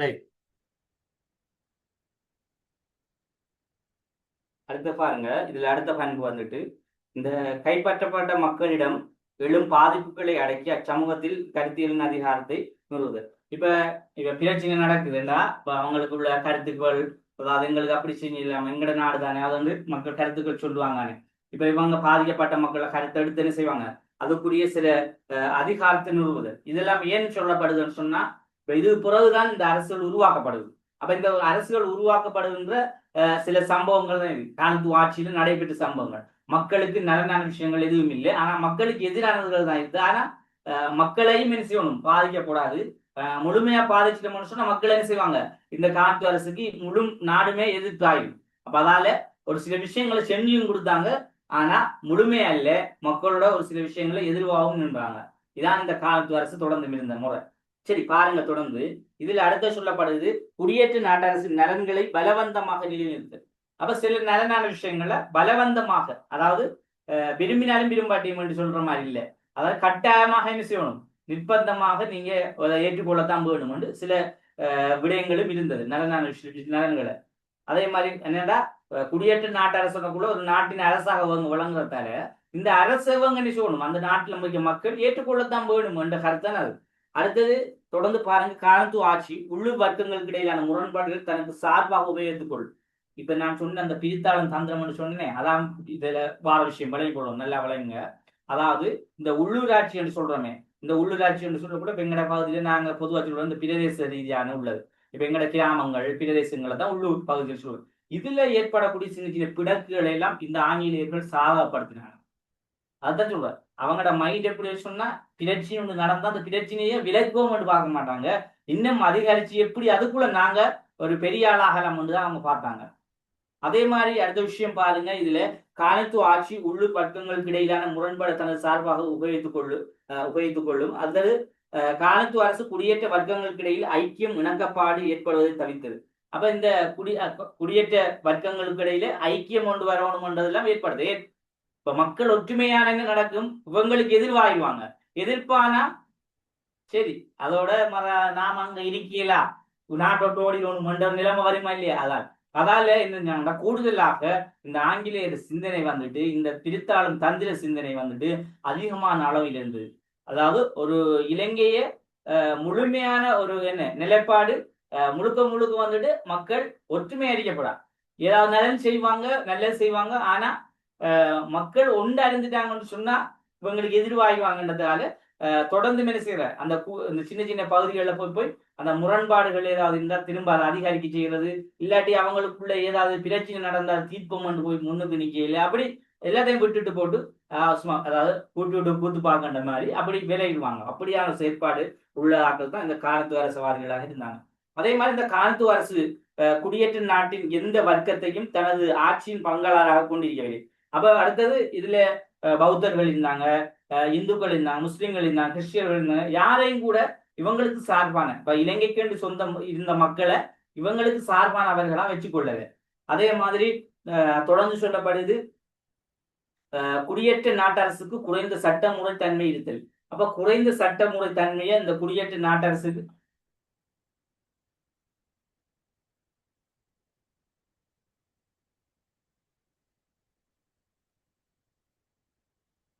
[SPEAKER 1] ரைட். அடுத்த பாருங்க, இதுல அடுத்த பண்பு வந்துட்டு இந்த கைப்பற்றப்பட்ட மக்களிடம் எழும் பாதிப்புகளை அடக்கி அச்சமூகத்தில் கருத்தியலின் அதிகாரத்தை நிறுவுதல். இப்ப இப்ப பிரச்சனை நடக்குதுன்னா இப்ப அவங்களுக்குள்ள கருத்துக்கள், அதாவது எங்களுக்கு அப்படி செஞ்சிடலாம், எங்கட நாடு தானே, அது வந்து மக்கள் கருத்துக்கள் சொல்லுவாங்க. இப்ப இவங்க பாதிக்கப்பட்ட மக்களை கருத்தை எடுத்து என்ன செய்வாங்க, அதுக்குரிய சில அதிகாரத்தை நிறுவுதல். இதெல்லாம் ஏன் சொல்லப்படுதுன்னு சொன்னா, இப்ப இது பிறகுதான் இந்த அரசுகள் உருவாக்கப்படுது. அப்ப இந்த அரசுகள் உருவாக்கப்படுகின்ற சில சம்பவங்கள் தான் இது காலத்து ஆட்சியில் நடைபெற்ற சம்பவங்கள். மக்களுக்கு நலனான விஷயங்கள் எதுவும் இல்லை, ஆனா மக்களுக்கு எதிரானவர்கள் தான் இது. ஆனா மக்களையும் என்ன செய்யணும், பாதிக்கக்கூடாது. முழுமையா பாதிச்சிட்டோம்னு சொன்னா மக்கள் என்ன செய்வாங்க, இந்த காட்டு அரசுக்கு முழு நாடுமே எதிர்த்தாயும். அப்ப அதால ஒரு சில விஷயங்களை செஞ்சியும் கொடுத்தாங்க, ஆனா முழுமையா இல்ல, மக்களோட ஒரு சில விஷயங்களை எதிர்வாகவும் நின்றாங்க. இதான் இந்த காலத்து அரசு தொடர்ந்து இருந்த முறை. சரி பாருங்க, தொடர்ந்து இதுல அடுத்த சொல்லப்படுது குடியேற்ற நாட்டரசின் நலன்களை பலவந்தமாக நிலைநிறுத்தல். அப்ப சில நலனான விஷயங்களை பலவந்தமாக, அதாவது விரும்பினாலும் விரும்பாட்டியும் என்று சொல்ற மாதிரி இல்லை, அதாவது கட்டாயமாக என்ன செய்யணும், நிர்பந்தமாக நீங்க ஏற்றுக்கொள்ளத்தான் வேணும் என்று சில விடயங்களும் இருந்தது நலனான நலன்களை. அதே மாதிரி என்னடா, குடியேற்ற நாட்டரசனுக்குள்ள ஒரு நாட்டின் அரசாக வழங்குறதால இந்த அரசவங்க என்ன செய்யணும், அந்த நாட்டில் மிக்க மக்கள் ஏற்றுக்கொள்ளத்தான் வேணும் என்ற கருத்தான் அது. அடுத்தது தொடர்ந்து பாருங்க, காலத்து ஆட்சி உள்ளூர் வர்க்கங்களுக்கு இடையிலான முரண்பாடுகள் தனக்கு சார்பாக உபயோகித்துக் கொள்ளும். இப்ப நான் சொன்ன அந்த பிரித்தாளும் தந்திரம் சொன்னேன், அதான் இதுல வார விஷயம் விளங்கி கொள்ளும், நல்லா விளங்குங்க. அதாவது இந்த உள்ளூராட்சி என்று சொல்றோமே, இந்த உள்ளூராட்சி என்று சொல்ல கூட இப்ப எங்கட பகுதியில நாங்க பொதுவாக சொல்றோம் இந்த பிரதேச ரீதியான உள்ளது. இப்ப எங்கட கிராமங்கள் பிரதேசங்களை தான் உள்ளூர் பகுதியில் சொல்லுவோம். இதுல ஏற்படக்கூடிய சின்ன சின்ன பிணக்குகளை எல்லாம் இந்த ஆங்கிலேயர்கள் சாதகப்படுத்தினாங்க. அதுதான் சொல்ற, அவங்களோட மைண்ட் எப்படி சொன்னா, பிரச்சனை ஒன்று நடந்தா அந்த பிரச்சனையே விலக்கவும் பார்க்க மாட்டாங்க, இன்னும் அதிகரிச்சு எப்படி அதுக்குள்ள நாங்க ஒரு பெரிய ஆளாகலாம் தான் அவங்க பார்த்தாங்க. அதே மாதிரி அடுத்த விஷயம் பாருங்க, இதுல காலத்து ஆட்சி உள்ளூர் வர்க்கங்களுக்கு இடையிலான முரண்பாடு தனது சார்பாக உபயோகித்துக் கொள்ளும். அல்லது காலத்து அரசு குடியேற்ற வர்க்கங்களுக்கு இடையில் ஐக்கியம் இணக்கப்பாடு ஏற்படுவதை தவிர்த்தது. அப்ப இந்த குடியேற்ற வர்க்கங்களுக்கு இடையில ஐக்கியம் கொண்டு வரணும்ன்றதெல்லாம் ஏற்படுது. இப்ப மக்கள் ஒற்றுமையான நடக்கும், இவங்களுக்கு எதிர்வாயுவாங்க, எதிர்ப்பானா சரி அதோட நாம அங்க இருக்கீங்களா, நாட்டோட்டு ஓடிக்கணும் என்ற நிலைமை வருமா இல்லையா. அதால என்ன கூடுதலாக இந்த ஆங்கிலேயர் சிந்தனை வந்துட்டு, இந்த பிரித்தாளும் தந்திர சிந்தனை வந்துட்டு அதிகமான அளவில் இருந்தது. அதாவது ஒரு இலங்கைய முழுமையான ஒரு என்ன நிலைப்பாடு, முழுக்க முழுக்க வந்துட்டு மக்கள் ஒற்றுமை அறிக்கப்படா, ஏதாவது நல்லது செய்வாங்க, ஆனா மக்கள் ஒன்று அறிந்துட்டாங்கன்னு சொன்னா இவங்களுக்கு எதிர்வாயுவாங்கன்றதால தொடர்ந்து என்ன செய்யற அந்த சின்ன சின்ன பகுதிகளில் போய் அந்த முரண்பாடுகள் ஏதாவது இருந்தால் திரும்ப அதை அதிகரிக்க செய்யறது, இல்லாட்டி அவங்களுக்குள்ள ஏதாவது பிரச்சனை நடந்தால் தீர்ப்பம் கொண்டு போய் முன்னுக்கு நிக்கல, அப்படி எல்லாத்தையும் விட்டுட்டு போட்டு அதாவது கூட்டு பார்க்கின்ற மாதிரி அப்படி விளையிடுவாங்க. அப்படியான செயற்பாடு உள்ள ஆட்கள் தான் இந்த காலத்து அரசவாதிகளாக இருந்தாங்க. அதே மாதிரி இந்த காலத்து அரசு குடியேற்ற நாட்டின் எந்த வர்க்கத்தையும் தனது ஆட்சியின் பங்காளராக கொண்டிருக்கவில்லை. அப்ப அடுத்தது இதுல பௌத்தர்கள் இருந்தாங்க, இந்துக்கள் இருந்தாங்க, முஸ்லிம்கள் இருந்தாங்க, கிறிஸ்டியர்கள் இருந்தாங்க, யாரையும் கூட இவங்களுக்கு சார்பான, இப்ப இலங்கைக்கு என்று சொந்தம் இருந்த மக்களை இவங்களுக்கு சார்பானவர்களா வச்சுக்கொள்ளல. அதே மாதிரி தொடர்ந்து சொல்லப்படுது குடியேற்ற நாட்டரசுக்கு குறைந்த சட்டமுறை தன்மை இருத்தல். அப்ப குறைந்த சட்டமுறை தன்மையை இந்த குடியேற்ற நாட்டரசுக்கு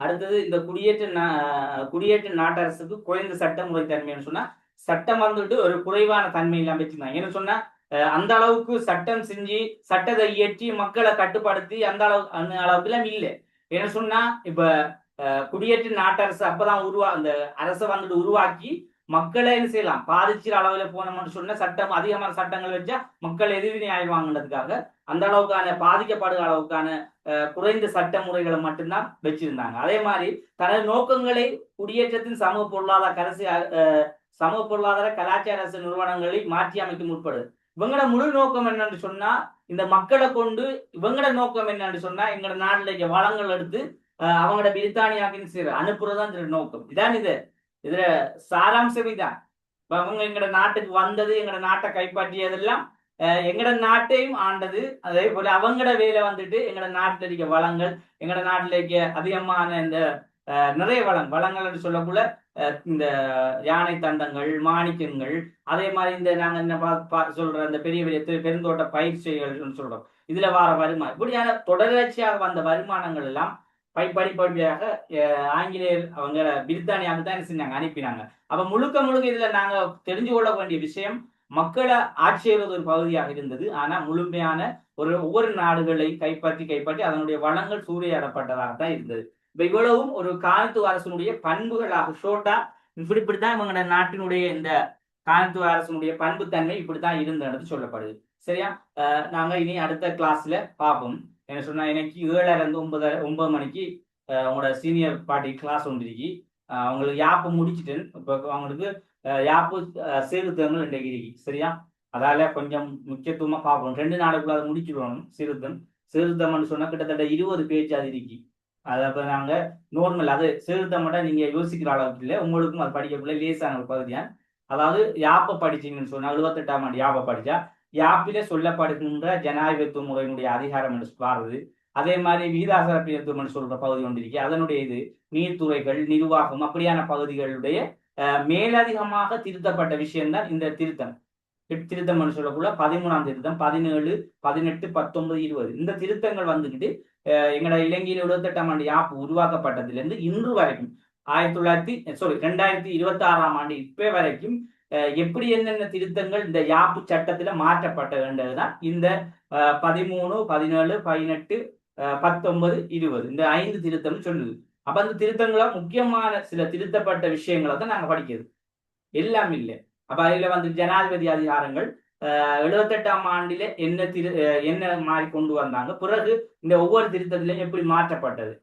[SPEAKER 1] அடுத்தது இந்த குடியேற்ற நாட்டரசுக்கு குறைந்த சட்டமுறை தன்மைன்னு சொன்னா, சட்டம் வந்துட்டு ஒரு குறைவான தன்மை இல்லாம வச்சிருந்தாங்க. என்ன சொன்னா, அந்த அளவுக்கு சட்டம் செஞ்சு சட்டத்தை இயற்றி மக்களை கட்டுப்படுத்தி அந்த அளவுக்கு எல்லாம் இல்லை. என்ன சொன்னா, இப்ப குடியேற்ற நாட்டரசு அப்பதான் அந்த அரசை வந்துட்டு உருவாக்கி மக்களை என்ன செய்யலாம், பாதிச்சிற அளவுல போனோம்னு சொன்ன சட்டம் அதிகமான சட்டங்கள் வச்சா மக்கள் எதிர்வினை ஆயிடுவாங்கன்றதுக்காக அந்த அளவுக்கான பாதிக்கப்படுகிற அளவுக்கான குறைந்த சட்ட முறைகளை மட்டும்தான் வச்சிருந்தாங்க. அதே மாதிரி தனது நோக்கங்களை குடியேற்றத்தின் சமூக பொருளாதார கலாச்சார நிறுவனங்களை மாற்றி அமைக்க முற்படுது. இவங்களோட முழு நோக்கம் என்னன்னு சொன்னா, இந்த மக்களை கொண்டு இவங்களோட நோக்கம் என்னன்னு சொன்னா, எங்களோட நாட்டுல வளங்கள் எடுத்து அவங்களோட பிரித்தானியாவுக்கு அனுப்புறதுதான் நோக்கம். இதான் இதுல சாராம்சமே தான். அவங்க எங்களோட நாட்டுக்கு வந்தது, எங்களோட நாட்டை கைப்பற்றியதெல்லாம் எங்களோட நாட்டையும் ஆண்டது. அதே போல அவங்களோட வேலை வந்துட்டு எங்களோட நாட்டில் இருக்க வளங்கள், எங்களோட நாட்டில் இருக்க அதிகமான இந்த நிறைய வளங்கள் என்று சொல்லக்குள்ள இந்த யானை தந்தங்கள், மாணிக்கங்கள், அதே மாதிரி இந்த நாங்க என்ன சொல்ற இந்த பெரிய பெரிய பெருந்தோட்ட பயிற்சிகள் சொல்றோம். இதுல வர வருமானம் இப்படியான தொடர்ச்சியாக வந்த வருமானங்கள் எல்லாம் படிப்படியாக ஆங்கிலேயர் அவங்க பிரித்தானியாவுக்கு தான் என்ன செஞ்சாங்க, அனுப்பினாங்க. அப்ப முழுக்க இதுல நாங்க தெரிஞ்சு கொள்ள வேண்டிய விஷயம், மக்களை ஆட்சி செய்வது ஒரு பகுதியாக இருந்தது. ஆனா முழுமையான ஒவ்வொரு நாடுகளையும் கைப்பற்றி அதனுடைய வளங்கள் சூறையாடப்பட்டதாக தான் இருந்தது. இப்ப இவ்வளவும் ஒரு காலத்துவ அரசனுடைய பண்புகளாக ஷோட்டா இப்படித்தான் இவங்க நாட்டினுடைய இந்த காலத்துவ அரசனுடைய பண்புத்தன்மை இப்படித்தான் இருந்தது சொல்லப்படுது. சரியா? நாங்க இனி அடுத்த கிளாஸ்ல பார்ப்போம். என்ன சொன்னா, எனக்கு 7:30 9 மணிக்கு உங்களோட சீனியர் பார்ட்டி கிளாஸ் ஒன்றிருக்கு. அவங்களுக்கு யாப்பு முடிச்சுட்டேன். இப்போ அவங்களுக்கு யாப்பு சீர்திருத்தங்கள் இன்றைக்கு இருக்கு. சரியா? அதால கொஞ்சம் முக்கியத்துவமா பார்க்கணும். 2 நாளுக்குள்ள அதை முடிச்சுடணும். சீர்திருத்தம்னு சொன்னா கிட்டத்தட்ட 20 பேஜ் அது இருக்கு. அதை அப்ப நாங்க நோர்மல் அது சீர்திருத்தம் மட்டும் நீங்க யோசிக்கிற அளவுக்கு இல்லை, உங்களுக்கும் அது படிக்கக்குள்ள லேசான ஒரு பகுதியா. அதாவது யாப்பை படிச்சீங்கன்னு சொன்னா 78ஆம் ஆண்டு யாப்பை படிச்சா யாப்பிலே சொல்லப்படுகின்ற ஜனாதிபதித்துவ முறையினுடைய அதிகாரம் என்று பாருது. அதே மாதிரி விகிதாசார பிரதிநிதித்துவம் என்று சொல்ற பகுதி ஒன்று இருக்கு. அதனுடைய இது நீர்த்துறைகள், நிர்வாகம் அப்படியான பகுதிகளுடைய மேலதிகமாக திருத்தப்பட்ட விஷயம்தான் இந்த திருத்தம். திருத்தம் சொல்லக்குள்ள 13ஆம் திருத்தம், 17, 18, 19, 20 இந்த திருத்தங்கள் வந்துக்கிட்டு எங்களோட இலங்கையில் 78ஆம் ஆண்டு யாப்பு உருவாக்கப்பட்டதிலிருந்து இன்று வரைக்கும் 2026ஆம் ஆண்டு இப்ப வரைக்கும் எப்படி என்னென்ன திருத்தங்கள் இந்த யாப்பு சட்டத்துல மாற்றப்பட்ட வேண்டதுதான் இந்த 13, 17, 18, 19, 20 இந்த 5 திருத்தம் சொல்லுது. அப்ப அந்த திருத்தங்கள முக்கியமான சில திருத்தப்பட்ட விஷயங்களை தான் நாங்க படிக்கிறது, எல்லாம் இல்லை. அப்ப அதுல வந்து ஜனாதிபதி அதிகாரங்கள் 78ஆம் ஆண்டில என்ன மாறி கொண்டு வந்தாங்க, பிறகு இந்த ஒவ்வொரு திருத்தத்திலையும் எப்படி மாற்றப்பட்டது,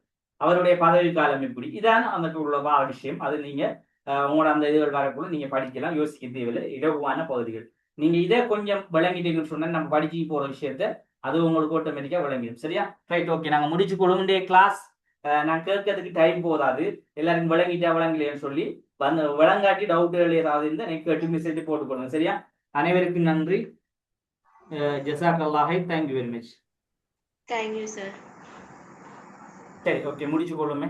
[SPEAKER 1] அவருடைய பதவி காலம் எப்படி, இதான அந்த உள்ள விஷயம். அது நீங்க உங்களோட அந்த இதுகள் வரக்குள்ள நீங்க படிக்கலாம், யோசிக்க தேவையில்லை, இலகுவான பகுதிகள். நீங்க இதை கொஞ்சம் விளங்கிட்டீங்கன்னு சொன்னா நம்ம படிச்சு போற விஷயத்த அது உங்களுக்கு ஆட்டோமேட்டிக்கா விளங்கிடும். சரியா? Right, okay. நாங்க முடிச்சு கொள்ளுடைய கிளாஸ் நான் கேட்கறதுக்கு டைம் போதாது, எல்லாருக்கும் விளங்கிட்டா விளங்கலையேன்னு சொல்லி வந்து விளங்காட்டி டவுட்டுகள் ஏதாவது இருந்தால் எனக்கு 8 மெசேஜ் போட்டு கொடுங்க. சரியா? அனைவருக்கும் நன்றி. ஜஸாக்கல்லாஹ். Thank you very much.
[SPEAKER 2] Thank you sir.
[SPEAKER 1] சரி, ஓகே, முடிச்சு கொள்ளுமே.